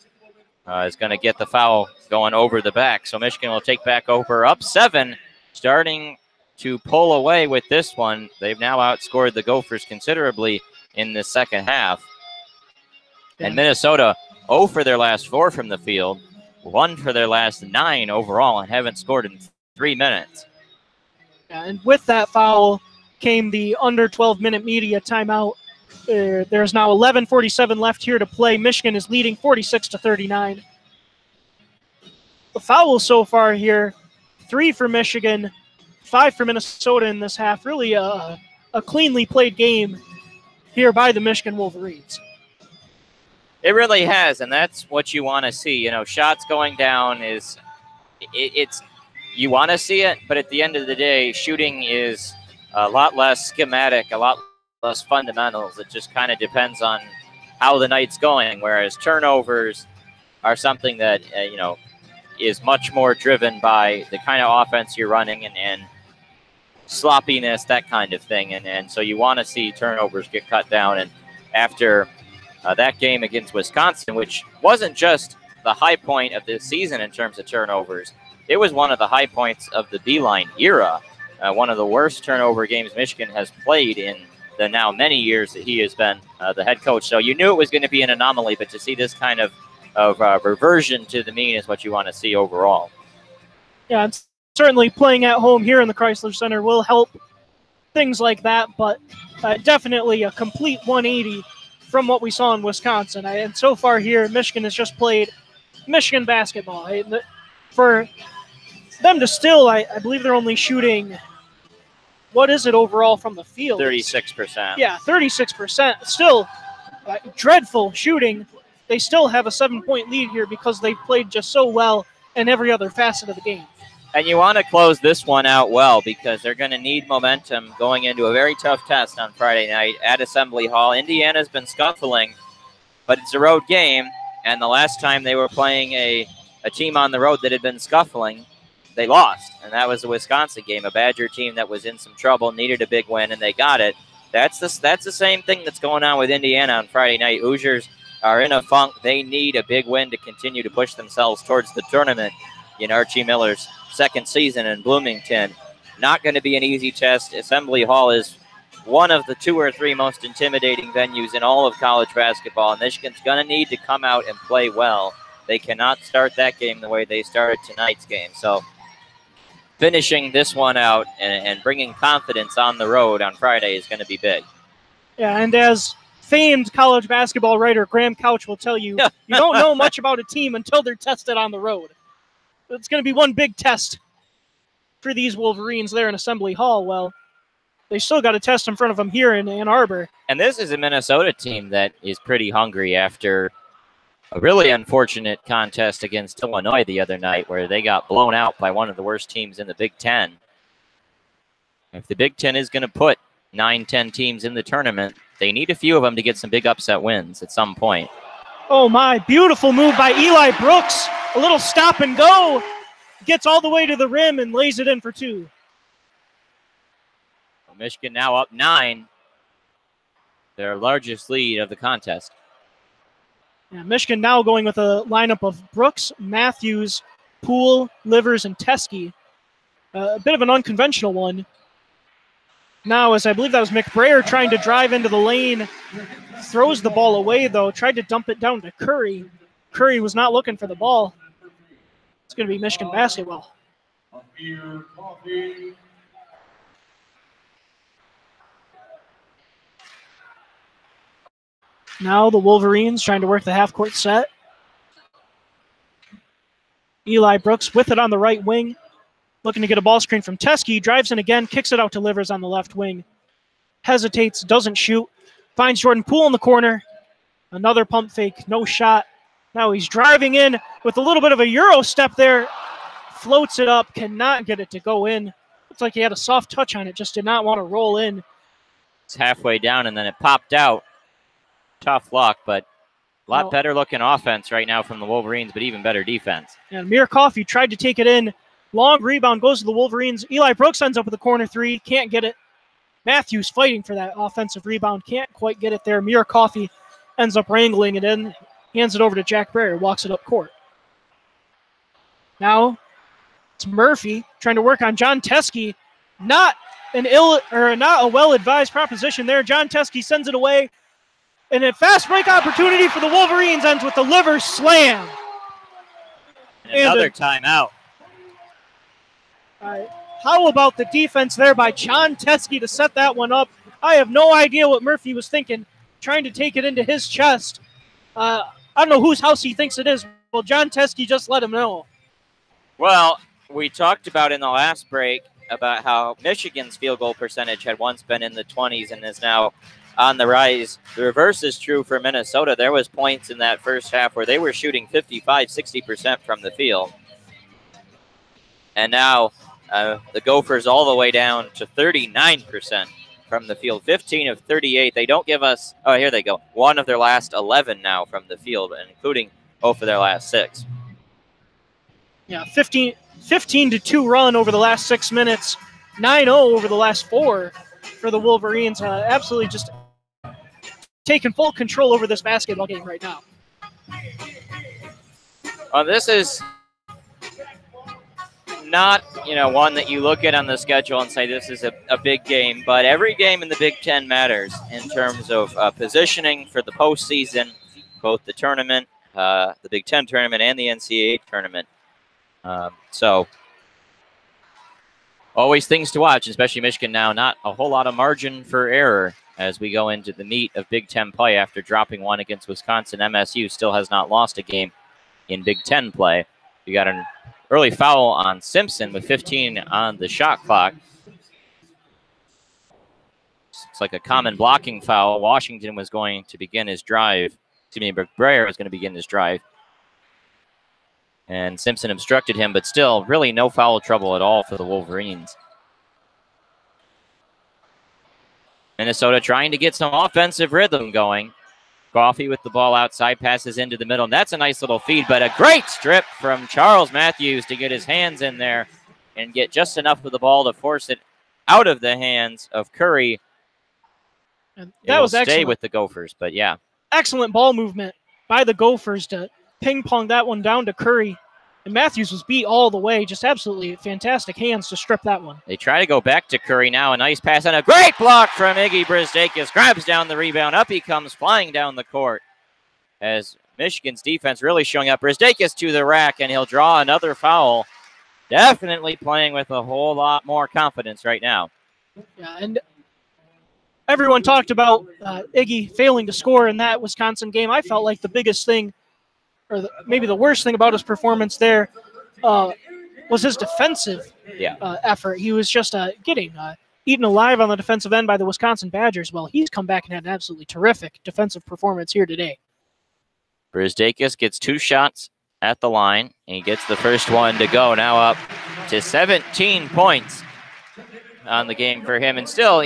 is going to get the foul going over the back. So Michigan will take back over up 7, starting to pull away with this one. They've now outscored the Gophers considerably in the second half. And Minnesota 0 for their last 4 from the field, 1 for their last 9 overall, and haven't scored in 3 minutes. Yeah, and with that foul came the under 12-minute media timeout. There's now 11:47 left here to play. Michigan is leading 46-39. The fouls so far here, 3 for Michigan, 5 for Minnesota in this half. Really a cleanly played game here by the Michigan Wolverines. It really has, and that's what you want to see. You know, shots going down it's you want to see it, but at the end of the day, shooting is a lot less schematic, a lot less fundamentals. It just kind of depends on how the night's going, whereas turnovers are something that, is much more driven by the kind of offense you're running and sloppiness, that kind of thing. And so you want to see turnovers get cut down. And after that game against Wisconsin, which wasn't just the high point of this season in terms of turnovers. It was one of the high points of the Beeline era, one of the worst turnover games Michigan has played in the now many years that he has been the head coach. So you knew it was going to be an anomaly, but to see this kind of reversion to the mean is what you want to see overall. Yeah, and certainly playing at home here in the Chrysler Center will help things like that, but definitely a complete 180 from what we saw in Wisconsin. And so far here, Michigan has just played Michigan basketball. For them to still, I believe they're only shooting, what is it overall from the field? 36%. Yeah, 36%. Still dreadful shooting. They still have a 7-point lead here because they've played just so well in every other facet of the game. And you want to close this one out well because they're going to need momentum going into a very tough test on Friday night at Assembly Hall. Indiana's been scuffling, but it's a road game, and the last time they were playing a team on the road that had been scuffling, they lost, and that was the Wisconsin game, a Badger team that was in some trouble, needed a big win, and they got it. That's the same thing that's going on with Indiana on Friday night. Hoosiers are in a funk. They need a big win to continue to push themselves towards the tournament in Archie Miller's second season in Bloomington. Not going to be an easy test. Assembly Hall is one of the 2 or 3 most intimidating venues in all of college basketball, and Michigan's going to need to come out and play well. They cannot start that game the way they started tonight's game. So finishing this one out and bringing confidence on the road on Friday is going to be big. Yeah, and as famed college basketball writer Graham Couch will tell you, you don't know much about a team until they're tested on the road. It's going to be one big test for these Wolverines there in Assembly Hall. Well, they still got a test in front of them here in Ann Arbor. And this is a Minnesota team that is pretty hungry after a really unfortunate contest against Illinois the other night where they got blown out by one of the worst teams in the Big Ten. If the Big Ten is going to put 9-10 teams in the tournament, they need a few of them to get some big upset wins at some point. Oh my, beautiful move by Eli Brooks. A little stop and go. Gets all the way to the rim and lays it in for 2. Michigan now up 9. Their largest lead of the contest. Yeah, Michigan now going with a lineup of Brooks, Matthews, Poole, Livers, and Teskey. A bit of an unconventional one. Now, as I believe that was McBrayer trying to drive into the lane, throws the ball away, though, tried to dump it down to Curry. Curry was not looking for the ball. It's going to be Michigan basketball. Now the Wolverines trying to work the half-court set. Eli Brooks with it on the right wing. Looking to get a ball screen from Teskey. Drives in again, kicks it out to Livers on the left wing. Hesitates, doesn't shoot. Finds Jordan Poole in the corner. Another pump fake, no shot. Now he's driving in with a little bit of a Euro step there. Floats it up, cannot get it to go in. Looks like he had a soft touch on it, just did not want to roll in. It's halfway down and then it popped out. Tough luck, but a lot better looking offense right now from the Wolverines, but even better defense. And Amir Coffey tried to take it in. Long rebound goes to the Wolverines. Eli Brooks ends up with a corner 3. Can't get it. Matthews fighting for that offensive rebound. Can't quite get it there. Amir Coffey ends up wrangling it in. Hands it over to Jack Breyer. Walks it up court. Now it's Murphy trying to work on John Teskey. Not a well-advised proposition there. John Teskey sends it away. And a fast break opportunity for the Wolverines ends with the Livers slam. And another timeout. How about the defense there by John Teskey to set that one up? I have no idea what Murphy was thinking, trying to take it into his chest. I don't know whose house he thinks it is. Well, John Teskey just let him know. Well, we talked about in the last break about how Michigan's field goal percentage had once been in the 20s and is now on the rise. The reverse is true for Minnesota. There was points in that first half where they were shooting 55, 60% from the field. And now the Gophers all the way down to 39% from the field. 15 of 38. They don't give us, oh, here they go. 1 of their last 11 now from the field, including both of their last 6. Yeah, 15-2 run over the last 6 minutes. 9-0 over the last 4 for the Wolverines. Absolutely just taking full control over this basketball game right now. This is not, one that you look at on the schedule and say this is a big game, but every game in the Big Ten matters in terms of positioning for the postseason, both the tournament, the Big Ten tournament, and the NCAA tournament. So always things to watch, especially Michigan now. Not a whole lot of margin for error as we go into the meat of Big Ten play after dropping one against Wisconsin. MSU still has not lost a game in Big Ten play. You got an early foul on Simpson with 15 on the shot clock. It's like a common blocking foul. Washington was going to begin his drive. Breyer was going to begin his drive. And Simpson obstructed him, but still really no foul trouble at all for the Wolverines. Minnesota trying to get some offensive rhythm going. Coffey with the ball outside, passes into the middle, and that's a nice little feed, but a great strip from Charles Matthews to get his hands in there and get just enough of the ball to force it out of the hands of Curry. And that was excellent. Stay with the Gophers, but yeah. Excellent ball movement by the Gophers to ping-pong that one down to Curry. And Matthews was beat all the way. Just absolutely fantastic hands to strip that one. They try to go back to Curry now. A nice pass and a great block from Iggy Brzdakis. Grabs down the rebound. Up he comes, flying down the court. As Michigan's defense really showing up. Brzdakis to the rack, and he'll draw another foul. Definitely playing with a whole lot more confidence right now. Yeah, and everyone talked about Iggy failing to score in that Wisconsin game. I felt like the biggest thing, or maybe the worst thing about his performance there was his defensive effort. He was just getting eaten alive on the defensive end by the Wisconsin Badgers. Well, he's come back and had an absolutely terrific defensive performance here today. Brzdakis gets 2 shots at the line, and he gets the first one to go. Now up to 17 points on the game for him. And still,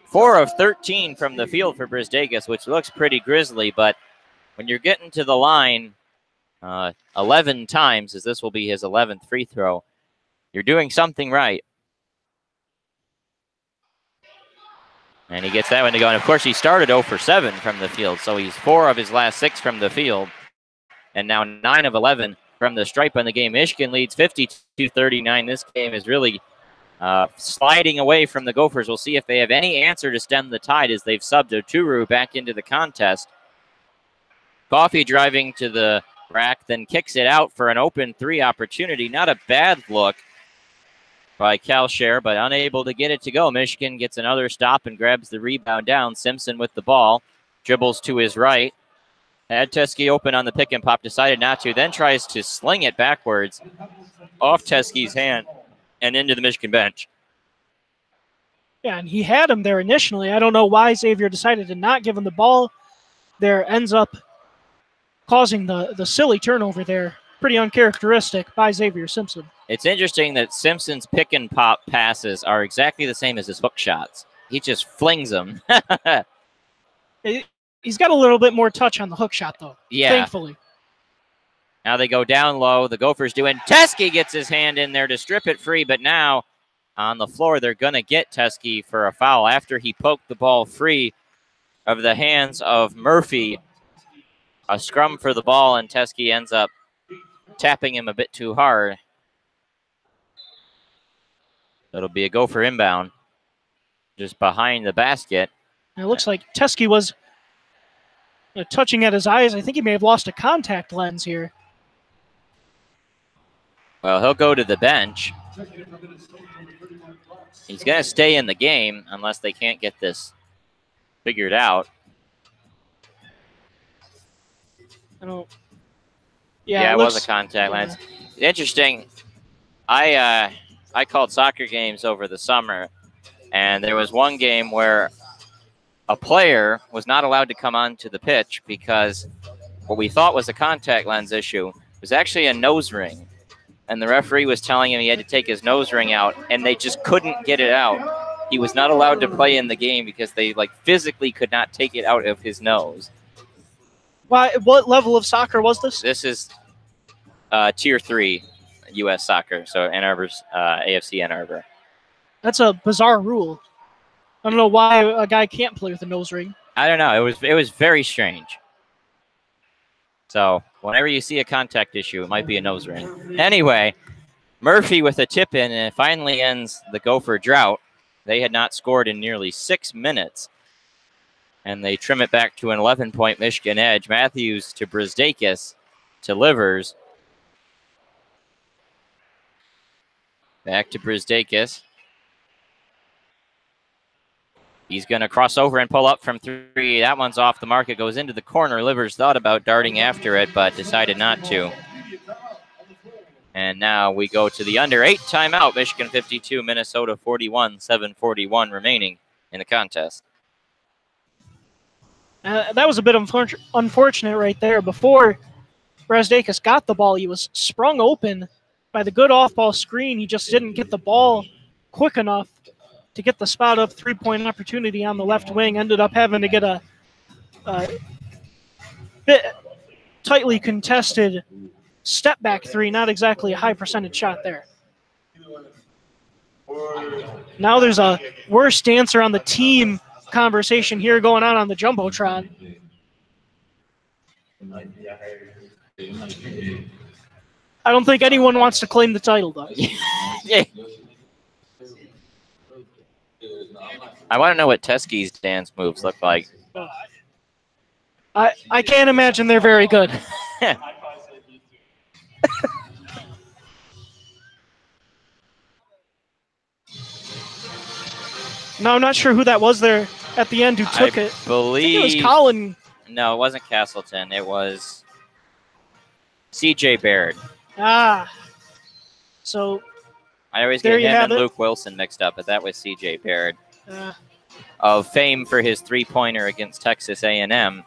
4 of 13 from the field for Brzdakis, which looks pretty grisly. But when you're getting to the line 11 times, as this will be his 11th free throw, you're doing something right. And he gets that one to go. And, of course, he started 0 for 7 from the field. So he's 4 of his last 6 from the field. And now 9 of 11 from the stripe on the game. Michigan leads 52-39. This game is really sliding away from the Gophers. We'll see if they have any answer to stem the tide as they've subbed Oturu back into the contest. Coffey driving to the rack, then kicks it out for an open 3 opportunity. Not a bad look by Kalsher, but unable to get it to go. Michigan gets another stop and grabs the rebound down. Simpson with the ball, dribbles to his right. Had Teskey open on the pick and pop, decided not to, then tries to sling it backwards off Teskey's hand and into the Michigan bench. Yeah, and he had him there initially. I don't know why Xavier decided to not give him the ball there. Ends up causing the silly turnover there. Pretty uncharacteristic by Xavier Simpson. It's interesting that Simpson's pick and pop passes are exactly the same as his hook shots. He just flings them. He's got a little bit more touch on the hook shot, though, thankfully. Now they go down low. The Gophers do, and Teskey gets his hand in there to strip it free, but now on the floor they're going to get Teskey for a foul after he poked the ball free of the hands of Murphy. A scrum for the ball, and Teskey ends up tapping him a bit too hard. It'll be a Gopher inbound just behind the basket. And it looks like Teskey was touching at his eyes. I think he may have lost a contact lens here. Well, he'll go to the bench. He's going to stay in the game unless they can't get this figured out. Yeah, it was a contact lens. Interesting. I called soccer games over the summer, and there was one game where a player was not allowed to come onto the pitch because what we thought was a contact lens issue was actually a nose ring. And the referee was telling him he had to take his nose ring out, and they just couldn't get it out. He was not allowed to play in the game because they physically could not take it out of his nose. Why? What level of soccer was this? This is Tier 3 U.S. soccer, so Ann Arbor's AFC Ann Arbor. That's a bizarre rule. I don't know why a guy can't play with a nose ring. I don't know. It was very strange. So whenever you see a contact issue, it might be a nose ring. Anyway, Murphy with a tip in, and it finally ends the Gopher drought. They had not scored in nearly 6 minutes, and they trim it back to an 11-point Michigan edge. Matthews to Brzdakis to Livers. Back to Brzdakis. He's going to cross over and pull up from 3. That one's off the mark. It goes into the corner. Livers thought about darting after it, but decided not to. And now we go to the under 8 timeout. Michigan 52, Minnesota 41, 7:41 remaining in the contest. That was a bit unfortunate right there. Before Brzdakis got the ball, he was sprung open by the good off-ball screen. He just didn't get the ball quick enough to get the spot-up 3-point opportunity on the left wing. Ended up having to get a bit tightly contested step-back 3. Not exactly a high percentage shot there. Now there's a worst dancer on the team conversation here going on the Jumbotron. I don't think anyone wants to claim the title, though. Yeah. I want to know what Teskey's dance moves look like. I can't imagine they're very good. No, I'm not sure who that was there at the end who took it. I think it was Colin. No, it wasn't Castleton. It was C.J. Baird. So I always get him and Luke Wilson mixed up, but that was C.J. Baird. Of fame for his 3-pointer against Texas A&M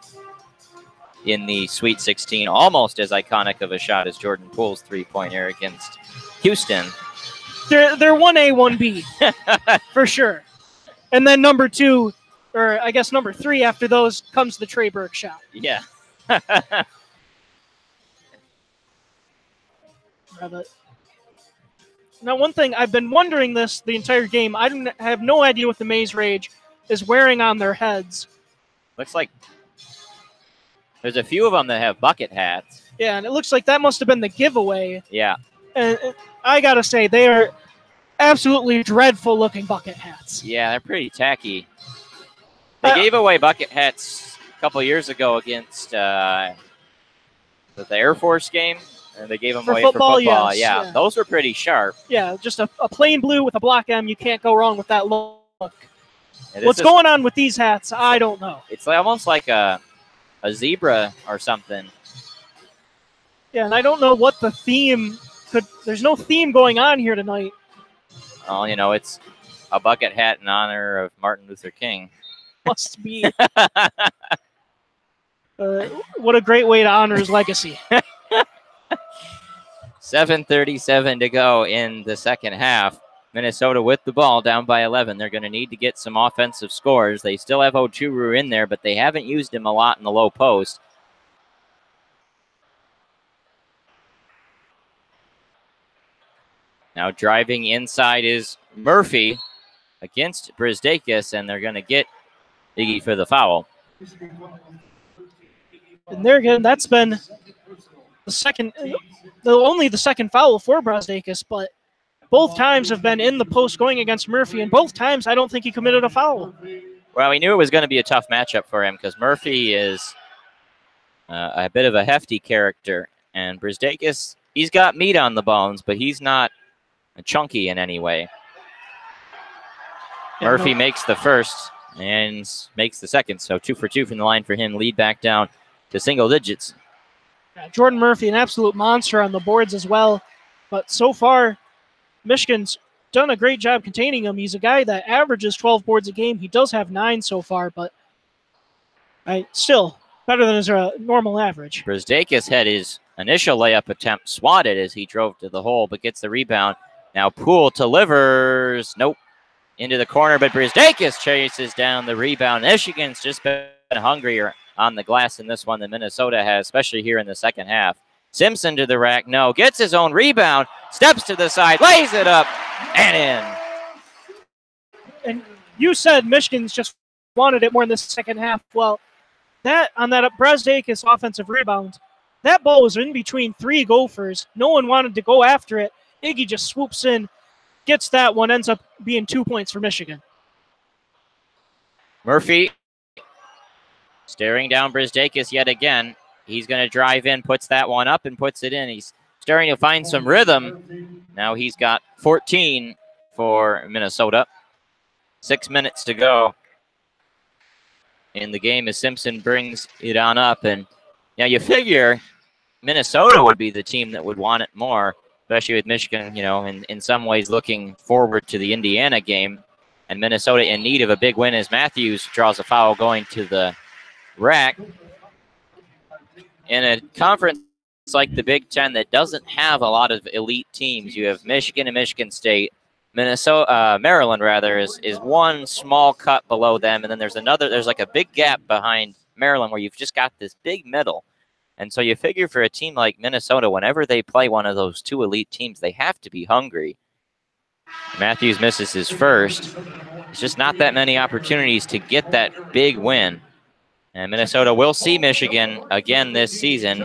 in the Sweet 16. Almost as iconic of a shot as Jordan Poole's 3-pointer against Houston. They're 1A, 1B, for sure. And then number 2, or I guess number 3 after those comes the Trey Burke shot. Yeah. Now, one thing, I've been wondering this the entire game. I have no idea what the Maze Rage is wearing on their heads. Looks like there's a few of them that have bucket hats. Yeah, and it looks like that must have been the giveaway. Yeah. And I got to say, they are absolutely dreadful-looking bucket hats. Yeah, they're pretty tacky. They gave away bucket hats a couple years ago against the Air Force game. And they gave them away for football. Yes, yeah, those were pretty sharp. Yeah, just a plain blue with a block M. You can't go wrong with that look. What's going on with these hats, I don't know. It's almost like a zebra or something. Yeah, and I don't know what the theme could. There's no theme going on here tonight. Oh, you know, it's a bucket hat in honor of Martin Luther King. Must be. What a great way to honor his legacy. 7:37 to go in the second half. Minnesota with the ball down by 11. They're going to need to get some offensive scores. They still have Ochuru in there, but they haven't used him a lot in the low post. Now driving inside is Murphy against Brzdakis, and they're going to get Iggy for the foul. And there again, that's been only the second foul for Brzdakis, but both times have been in the post going against Murphy, and both times I don't think he committed a foul. Well, we knew it was going to be a tough matchup for him because Murphy is a bit of a hefty character, and Brzdakis, he's got meat on the bones, but he's not chunky in any way. Murphy makes the first and makes the second, so 2 for 2 from the line for him. Lead back down to single digits. Yeah, Jordan Murphy, an absolute monster on the boards as well, but so far Michigan's done a great job containing him. He's a guy that averages 12 boards a game. He does have 9 so far, but still better than his normal average. Brzdakis had his initial layup attempt swatted as he drove to the hole, but gets the rebound. Now Poole to Livers. Nope. Into the corner, but Brzdakis chases down the rebound. Michigan's just been hungrier on the glass in this one than Minnesota has, especially here in the second half. Simpson to the rack. No. Gets his own rebound. Steps to the side. Lays it up. And in. And you said Michigan's just wanted it more in the second half. Well, on that Brasdakis offensive rebound, that ball was in between 3 Gophers. No one wanted to go after it. Iggy just swoops in, gets that one, ends up being 2 points for Michigan. Murphy staring down Brasdakis yet again. He's going to drive in, puts that one up, and puts it in. He's starting to find some rhythm. Now he's got 14 for Minnesota. 6 minutes to go in the game as Simpson brings it on up. And now you figure Minnesota would be the team that would want it more, especially with Michigan, in some ways looking forward to the Indiana game. And Minnesota in need of a big win as Matthews draws a foul going to the rack. In a conference like the Big Ten that doesn't have a lot of elite teams, you have Michigan and Michigan State. Maryland is one small cut below them, and then there's like a big gap behind Maryland where you've just got this big middle. And so you figure for a team like Minnesota, whenever they play one of those 2 elite teams, they have to be hungry. Matthews misses his first. It's just not that many opportunities to get that big win. And Minnesota will see Michigan again this season.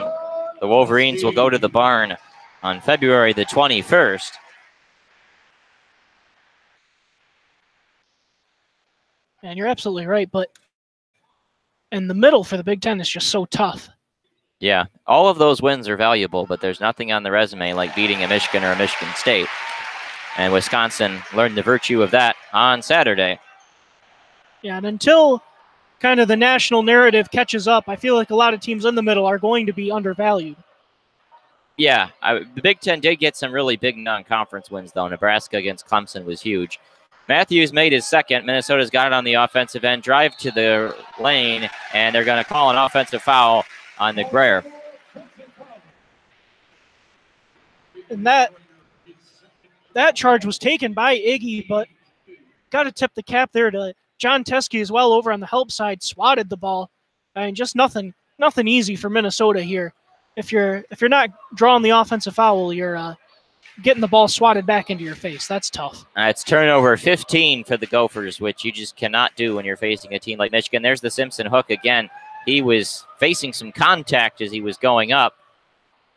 The Wolverines will go to the barn on February the 21st. And you're absolutely right, but in the middle for the Big Ten is just so tough. Yeah, all of those wins are valuable, but there's nothing on the resume like beating a Michigan or a Michigan State. And Wisconsin learned the virtue of that on Saturday. Yeah, and until kind of the national narrative catches up, I feel like a lot of teams in the middle are going to be undervalued. Yeah, the Big Ten did get some really big non-conference wins, though. Nebraska against Clemson was huge. Matthews made his second. Minnesota's got it on the offensive end. Drive to the lane, and they're going to call an offensive foul on McBrayer. And that charge was taken by Iggy, but got to tip the cap there to John Teskey as well over on the help side, swatted the ball. I mean, just nothing easy for Minnesota here. If you're not drawing the offensive foul, you're getting the ball swatted back into your face. That's tough. It's turnover 15 for the Gophers, which you just cannot do when you're facing a team like Michigan. There's the Simpson hook again. He was facing some contact as he was going up.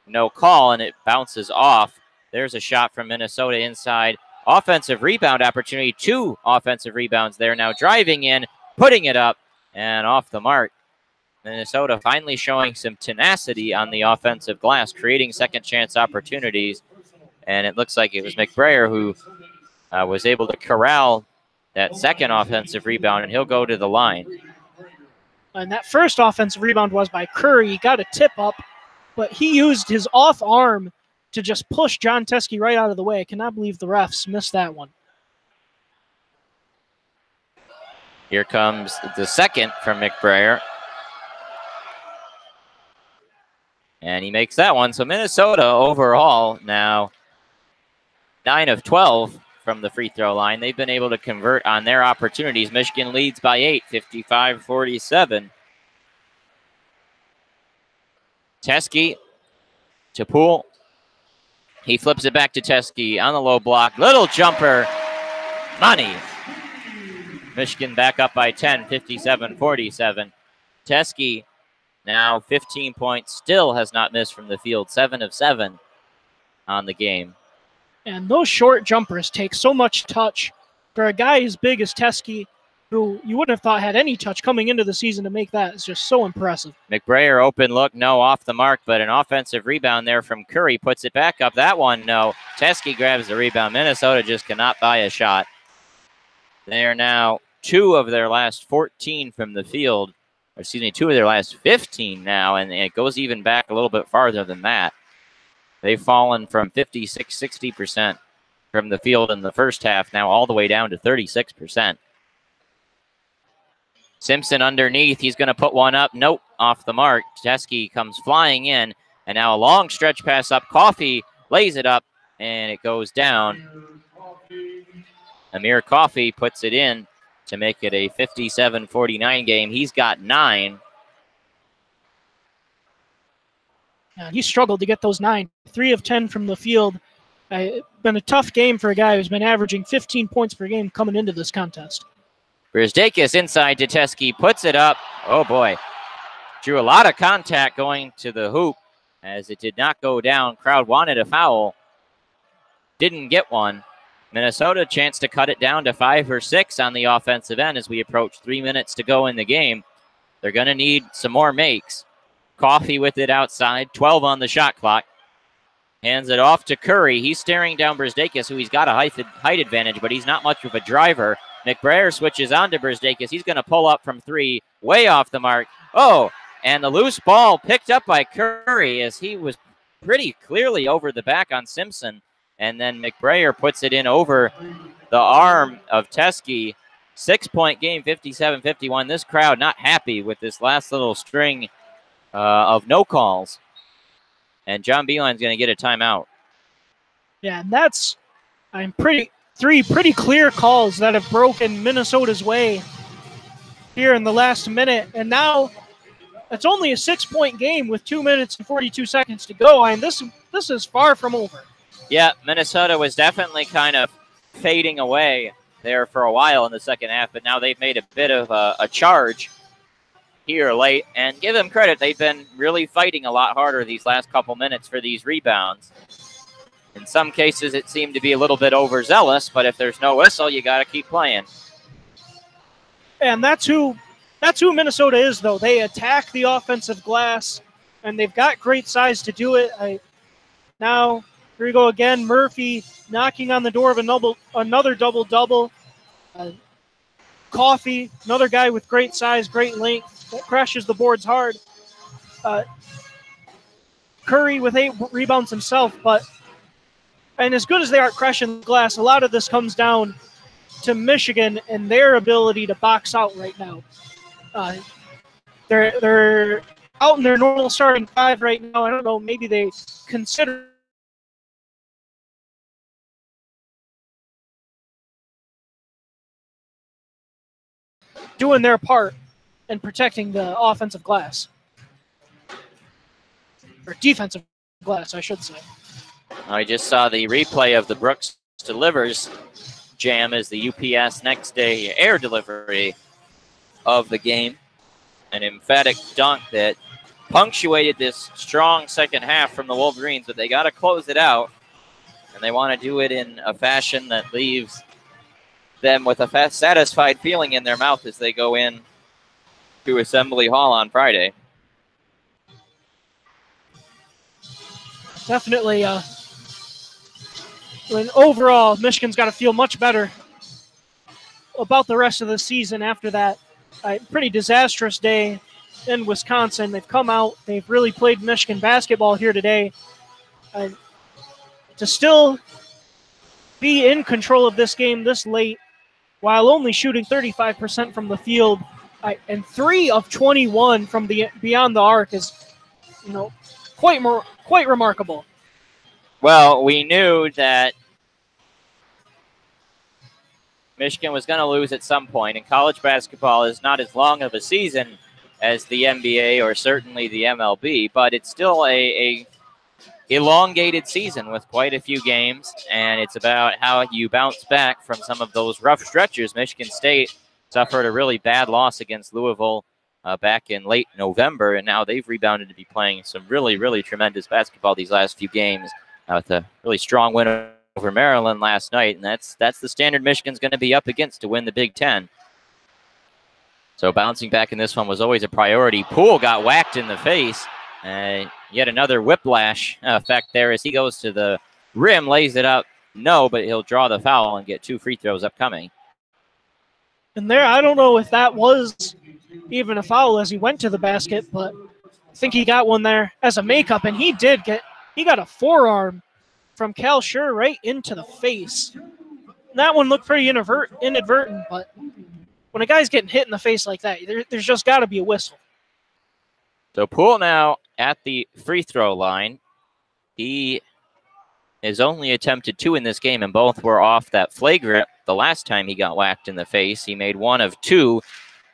No call, and it bounces off. There's a shot from Minnesota inside. Offensive rebound opportunity. 2 offensive rebounds there. Now driving in, putting it up, and off the mark. Minnesota finally showing some tenacity on the offensive glass, creating second chance opportunities. And it looks like it was McBrayer who was able to corral that second offensive rebound, and he'll go to the line. And that first offensive rebound was by Curry. He got a tip up, but he used his off arm to just push John Teskey right out of the way. I cannot believe the refs missed that one. Here comes the second from McBrayer. And he makes that one. So Minnesota overall now 9 of 12 from the free throw line. They've been able to convert on their opportunities. Michigan leads by 8, 55-47. Teskey to Poole. He flips it back to Teskey on the low block. Little jumper. Money. Michigan back up by 10, 57-47. Teskey now 15 points. Still has not missed from the field. 7 of 7 on the game. And those short jumpers take so much touch. For a guy as big as Teskey, who you wouldn't have thought had any touch coming into the season, to make that is just so impressive. McBrayer open look, no, off the mark, but an offensive rebound there from Curry. Puts it back up. That one, no. Teskey grabs the rebound. Minnesota just cannot buy a shot. They are now 2 of their last 14 from the field. Or excuse me, 2 of their last 15 now, and it goes even back a little bit farther than that. They've fallen from 56, 60% from the field in the first half, now all the way down to 36%. Simpson underneath. He's going to put one up. Nope, off the mark. Teskey comes flying in, and now a long stretch pass up. Coffey lays it up, and it goes down. Amir Coffey puts it in to make it a 57-49 game. He's got 9. He struggled to get those 9. 3 of 10 from the field. It's been a tough game for a guy who's been averaging 15 points per game coming into this contest. Brzdakis inside to Teskey, puts it up. Oh boy. Drew a lot of contact going to the hoop as it did not go down. Crowd wanted a foul. Didn't get one. Minnesota chance to cut it down to 5 or 6 on the offensive end as we approach 3 minutes to go in the game. They're going to need some more makes. Coffee with it outside, 12 on the shot clock. Hands it off to Curry. He's staring down Brzdakis, who he's got a height advantage, but he's not much of a driver. McBrayer switches on to Brzdakis. He's going to pull up from 3, way off the mark. Oh, and the loose ball picked up by Curry as he was pretty clearly over the back on Simpson. And then McBrayer puts it in over the arm of Teskey. 6-point game, 57-51. This crowd not happy with this last little string of no calls. And John Beeline's going to get a timeout. Yeah, and that's three pretty clear calls that have broken Minnesota's way here in the last minute. And now it's only a 6-point game with 2 minutes and 42 seconds to go. And this is far from over. Yeah, Minnesota was definitely kind of fading away there for a while in the second half, but now they've made a bit of a charge here late. And give them credit, they've been really fighting a lot harder these last couple minutes for these rebounds. In some cases, it seemed to be a little bit overzealous, but if there's no whistle, you got to keep playing. And that's who Minnesota is, though. They attack the offensive glass, and they've got great size to do it. Now, here we go again. Murphy knocking on the door of another double-double. Coffee, another guy with great size, great length, that crashes the boards hard. Curry with 8 rebounds himself, and as good as they are at crashing the glass, a lot of this comes down to Michigan and their ability to box out right now. They're out in their normal starting 5 right now. I don't know, maybe they consider doing their part in protecting the offensive glass. Or defensive glass, I should say. I just saw the replay of the Brooks Delivers jam as the UPS next day air delivery of the game. An emphatic dunk that punctuated this strong second half from the Wolverines, but they got to close it out, and they want to do it in a fashion that leaves them with a satisfied feeling in their mouth as they go in to Assembly Hall on Friday. Definitely. Overall, Michigan's got to feel much better about the rest of the season after that pretty disastrous day in Wisconsin. They've come out. They've really played Michigan basketball here today. To still be in control of this game this late while only shooting 35% from the field and 3 of 21 from beyond the arc is, quite remarkable. Well, we knew that Michigan was going to lose at some point, and college basketball is not as long of a season as the NBA or certainly the MLB, but it's still a elongated season with quite a few games, and it's about how you bounce back from some of those rough stretches. Michigan State suffered a really bad loss against Louisville back in late November, and now they've rebounded to be playing some really, really tremendous basketball these last few games with a really strong win over Maryland last night, and that's the standard Michigan's going to be up against to win the Big Ten. So bouncing back in this one was always a priority. Poole got whacked in the face. Yet another whiplash effect there as he goes to the rim, lays it up. No, but he'll draw the foul and get 2 free throws upcoming. And there, I don't know if that was even a foul as he went to the basket, but I think he got one there as a makeup, and he got a forearm from Cal Schur right into the face. That one looked pretty inadvertent, but when a guy's getting hit in the face like that, there's just got to be a whistle. So Poole now at the free throw line. He has only attempted 2 in this game, and both were off that flagrant. The last time he got whacked in the face, he made 1 of 2.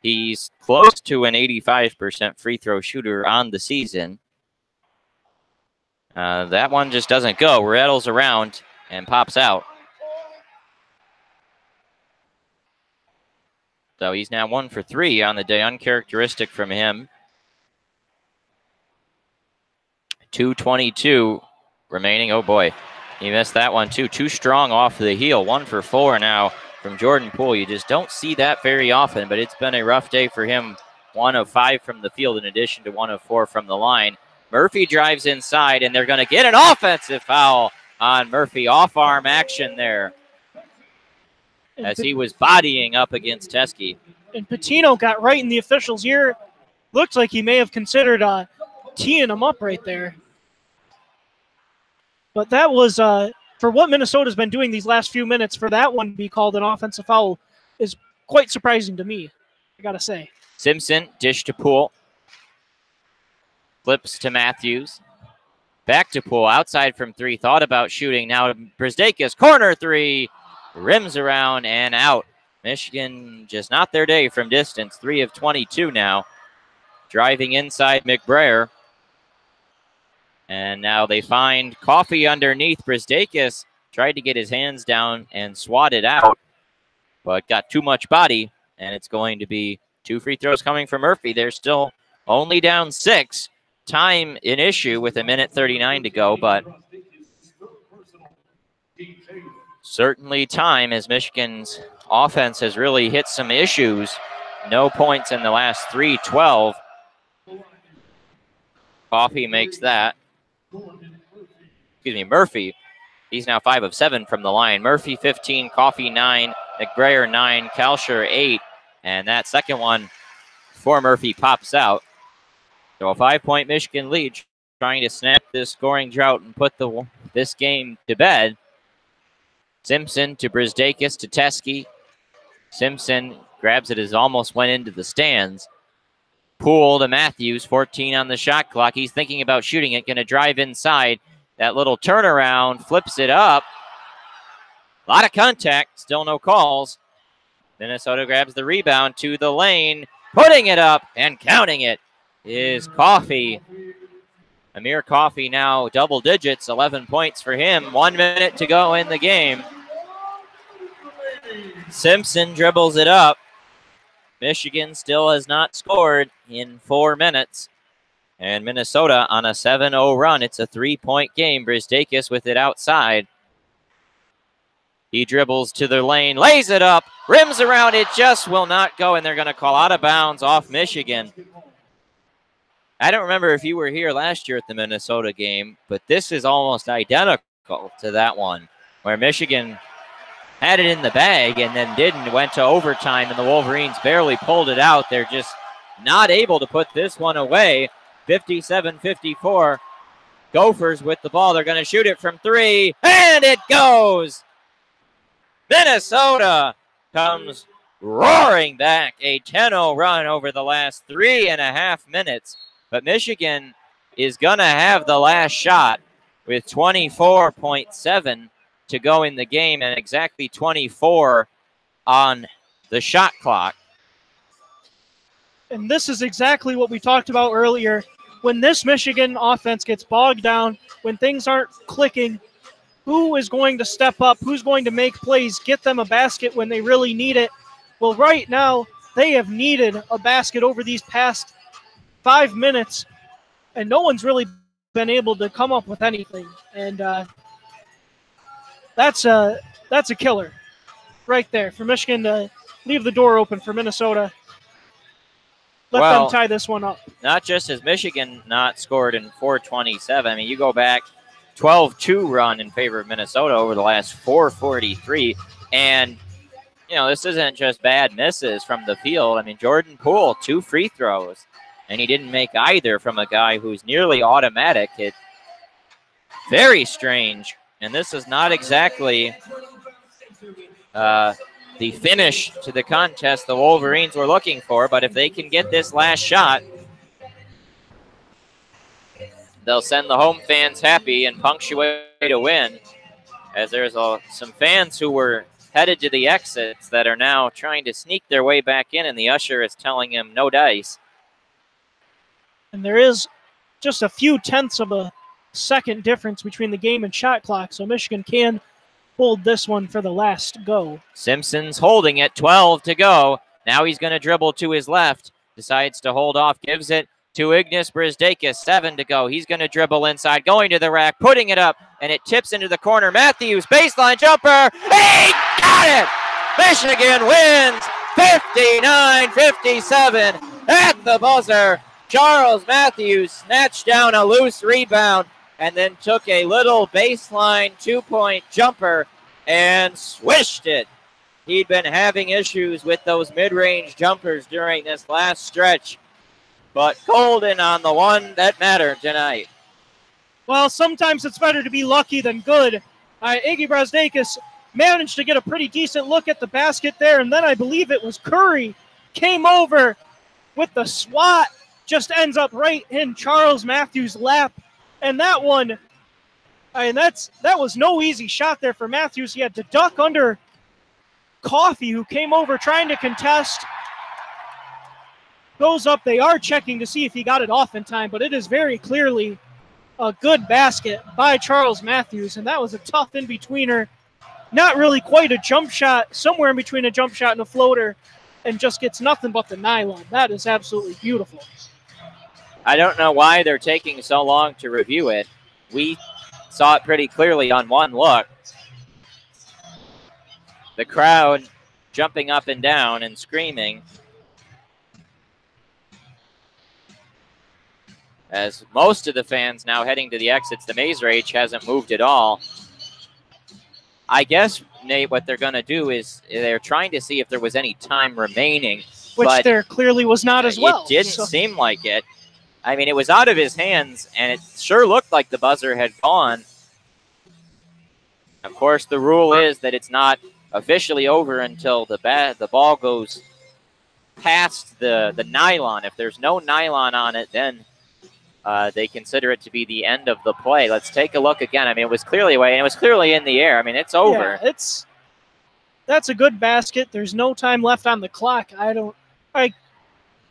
He's close to an 85% free throw shooter on the season. That one just doesn't go. Rattles around and pops out. So he's now 1 for 3 on the day, uncharacteristic from him. 2:22 remaining. Oh boy, he missed that one too. Too strong off the heel. 1 for 4 now from Jordan Poole. You just don't see that very often, but it's been a rough day for him. 1 of 5 from the field in addition to 1 of 4 from the line. Murphy drives inside, and they're going to get an offensive foul on Murphy. Off-arm action there as he was bodying up against Teskey. And Patino got right in the official's ear. Looked like he may have considered teeing him up right there. But that was, for what Minnesota's been doing these last few minutes, for that one to be called an offensive foul is quite surprising to me, I got to say. Simpson, dish to Poole. Flips to Matthews. Back to Poole, outside from 3, thought about shooting. Now Brzdakis, corner 3, rims around and out. Michigan just not their day from distance. 3 of 22 now. Driving inside McBrayer. And now they find Coffee underneath. Brzdakis tried to get his hands down and swatted out, but got too much body, and it's going to be 2 free throws coming from Murphy. They're still only down 6. Time an issue with 1:39 to go, but certainly time as Michigan's offense has really hit some issues. No points in the last 3:12. Coffee makes that. Murphy. He's now 5 of 7 from the line. Murphy 15, Coffee 9, McBrayer 9, Kalsher 8, and that second one for Murphy pops out. So a 5-point Michigan lead, trying to snap this scoring drought and put this game to bed. Simpson to Brzdakis to Teskey. Simpson grabs it as it almost went into the stands. Poole to Matthews, 14 on the shot clock. He's thinking about shooting it, going to drive inside. That little turnaround, flips it up. A lot of contact, still no calls. Minnesota grabs the rebound to the lane, putting it up and counting it is Coffee. Amir Coffee now double digits, 11 points for him. 1 minute to go in the game. Simpson dribbles it up. Michigan still has not scored in 4 minutes. And Minnesota on a 7-0 run. It's a 3-point game. Brzdakis with it outside. He dribbles to the lane, lays it up, rims around, it just will not go, and they're going to call out of bounds off Michigan. I don't remember if you were here last year at the Minnesota game, but this is almost identical to that one, where Michigan had it in the bag and then didn't, went to overtime, and the Wolverines barely pulled it out. They're just not able to put this one away. 57-54. Gophers with the ball. They're going to shoot it from 3, and it goes! Minnesota comes roaring back, a 10-0 run over the last 3.5 minutes. But Michigan is going to have the last shot with 24.7 to go in the game and exactly 24 on the shot clock. And this is exactly what we talked about earlier. When this Michigan offense gets bogged down, when things aren't clicking, who is going to step up? Who's going to make plays, get them a basket when they really need it? Well, right now, they have needed a basket over these past 5 minutes, and no one's really been able to come up with anything. And that's a killer right there for Michigan to leave the door open for Minnesota. Let them tie this one up. Not just has Michigan not scored in 4:27. I mean, you go back 12-2 run in favor of Minnesota over the last 4:43. And, you know, this isn't just bad misses from the field. I mean, Jordan Poole, 2 free throws, and he didn't make either from a guy who's nearly automatic. It's very strange. And this is not exactly the finish to the contest the Wolverines were looking for. But if they can get this last shot, they'll send the home fans happy and punctuate a win, as there's some fans who were headed to the exits that are now trying to sneak their way back in, and the usher is telling them no dice. And there is just a few tenths of a second difference between the game and shot clock, so Michigan can hold this one for the last go. Simpson's holding it, 12 to go. Now he's going to dribble to his left. Decides to hold off. Gives it to Ignas Brzdakis. 7 to go. He's going to dribble inside. Going to the rack. Putting it up. And it tips into the corner. Matthews. Baseline jumper. He got it! Michigan wins 59-57 at the buzzer. Charles Matthews snatched down a loose rebound and then took a little baseline 2-point jumper and swished it. He'd been having issues with those mid-range jumpers during this last stretch, but golden on the one that mattered tonight. Well, sometimes it's better to be lucky than good. Iggy Brzdakis managed to get a pretty decent look at the basket there, and then I believe it was Curry came over with the swat, just ends up right in Charles Matthews' lap. And that one, that was no easy shot there for Matthews. He had to duck under Coffey, who came over trying to contest. Goes up. They are checking to see if he got it off in time, but it is very clearly a good basket by Charles Matthews, and that was a tough in-betweener. Not really quite a jump shot, somewhere in between a jump shot and a floater, and just gets nothing but the nylon. That is absolutely beautiful. I don't know why they're taking so long to review it. We saw it pretty clearly on one look. The crowd jumping up and down and screaming as most of the fans now heading to the exits. The Maze Rage hasn't moved at all. I guess, Nate, what they're going to do is they're trying to see if there was any time remaining. Which there clearly was not as well. It didn't seem like it. I mean, it was out of his hands, and it sure looked like the buzzer had gone. Of course, the rule is that it's not officially over until the ball goes past the nylon. If there's no nylon on it, then they consider it to be the end of the play. Let's take a look again. I mean, it was clearly away, and it was clearly in the air. I mean, it's over. Yeah, that's a good basket. There's no time left on the clock. I don't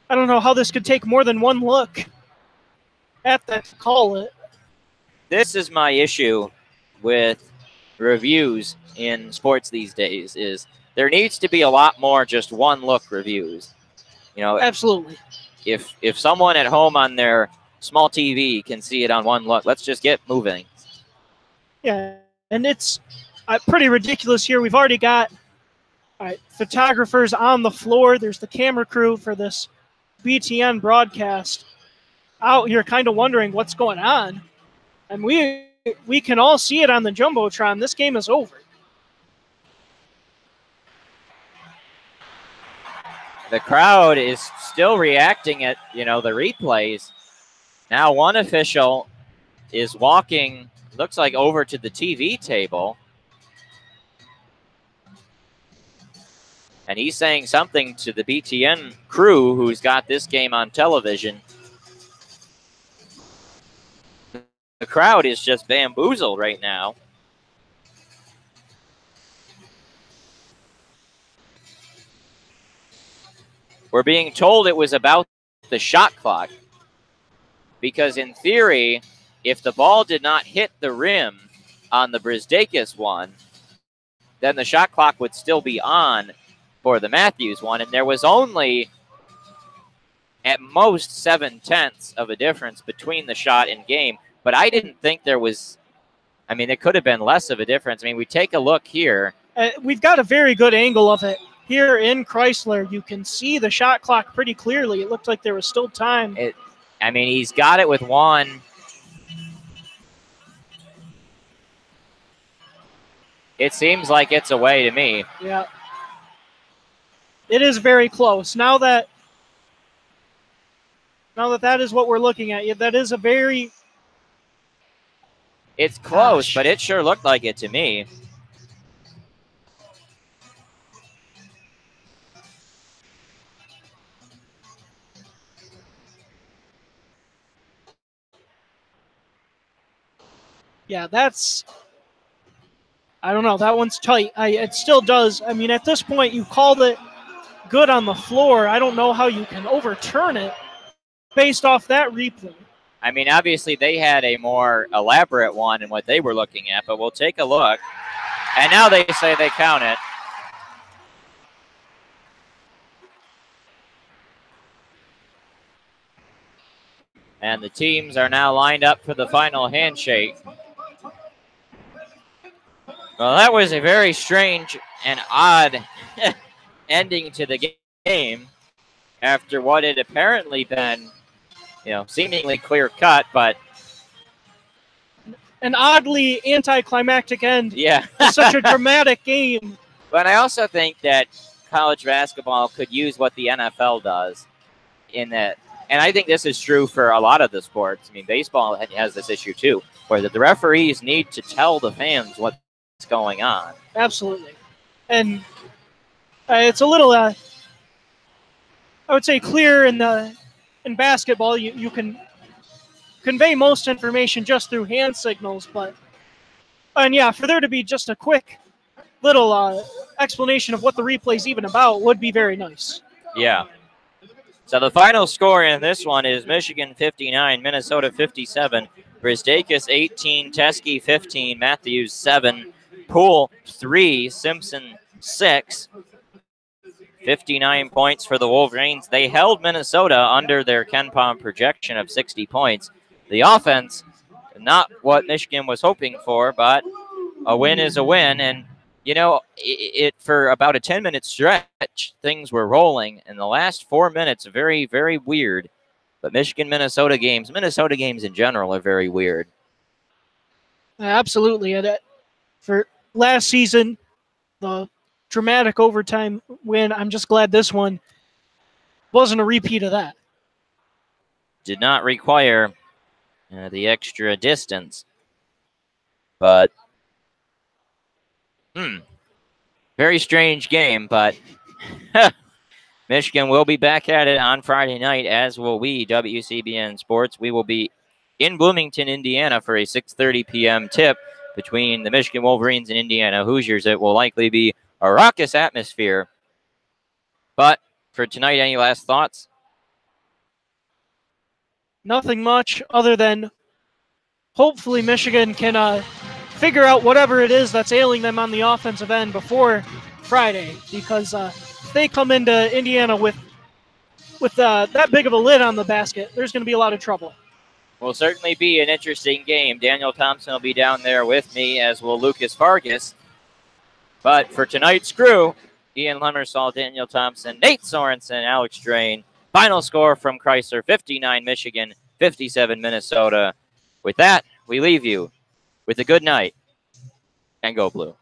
know how this could take more than one look at that to call it. This is my issue with reviews in sports these days, is there needs to be a lot more just one look reviews. You know, absolutely. If someone at home on their small TV can see it on one look, let's just get moving. Yeah, and it's pretty ridiculous here. We've already got photographers on the floor. There's the camera crew for this BTN broadcast out here kind of wondering what's going on. And we can all see it on the Jumbotron. This game is over. The crowd is still reacting at, the replays. Now one official is walking, looks like over to the TV table. And he's saying something to the BTN crew who's got this game on television. The crowd is just bamboozled right now. We're being told it was about the shot clock. Because in theory, if the ball did not hit the rim on the Brzdakis one, then the shot clock would still be on for the Matthews one. And there was only at most 7/10 of a difference between the shot and game. But I didn't think there was, it could have been less of a difference. We take a look here. We've got a very good angle of it. Here in Chrysler, you can see the shot clock pretty clearly. It looked like there was still time. He's got it with one. It seems like it's away to me. Yeah. It is very close. Now that is what we're looking at, that is a very... It's close, but it sure looked like it to me. Yeah, I don't know. That one's tight. It still does. At this point, you called it good on the floor. I don't know how you can overturn it based off that replay. Obviously, they had a more elaborate one in what they were looking at, but we'll take a look. And now they say they count it. And the teams are now lined up for the final handshake. Well, that was a very strange and odd ending to the game after what had apparently been, seemingly clear cut, but an oddly anticlimactic end. Yeah. To such a dramatic game. But I also think that college basketball could use what the NFL does in that. And I think this is true for a lot of the sports. I mean, baseball has this issue too, where the referees need to tell the fans what's going on. Absolutely. And it's a little, I would say, clear in basketball. You can convey most information just through hand signals, and yeah, for there to be just a quick little explanation of what the replay is even about would be very nice. Yeah. So the final score in this one is Michigan 59, Minnesota 57, Brisdakis 18, Teskey 15, Matthews 7, Poole 3, Simpson 6. 59 points for the Wolverines. They held Minnesota under their KenPom projection of 60 points. The offense, not what Michigan was hoping for, but a win is a win. And, for about a 10-minute stretch, things were rolling. In the last 4 minutes, very, very weird. But Minnesota games in general are very weird. Absolutely. And for last season, the dramatic overtime win, I'm just glad this one wasn't a repeat of that. Did not require the extra distance. But, very strange game, but Michigan will be back at it on Friday night, as will we, WCBN Sports. We will be in Bloomington, Indiana for a 6:30 p.m. tip between the Michigan Wolverines and Indiana Hoosiers. It will likely be a raucous atmosphere. But for tonight, any last thoughts? Nothing much other than hopefully Michigan can figure out whatever it is that's ailing them on the offensive end before Friday, because if they come into Indiana with that big of a lid on the basket, there's going to be a lot of trouble. Will certainly be an interesting game. Daniel Thompson will be down there with me, as will Lucas Vargas. But for tonight's crew, Ian Lemersal, Daniel Thompson, Nate Sorensen, Alex Drain. Final score from Chrysler, 59 Michigan, 57 Minnesota. With that, we leave you with a good night, and go Blue.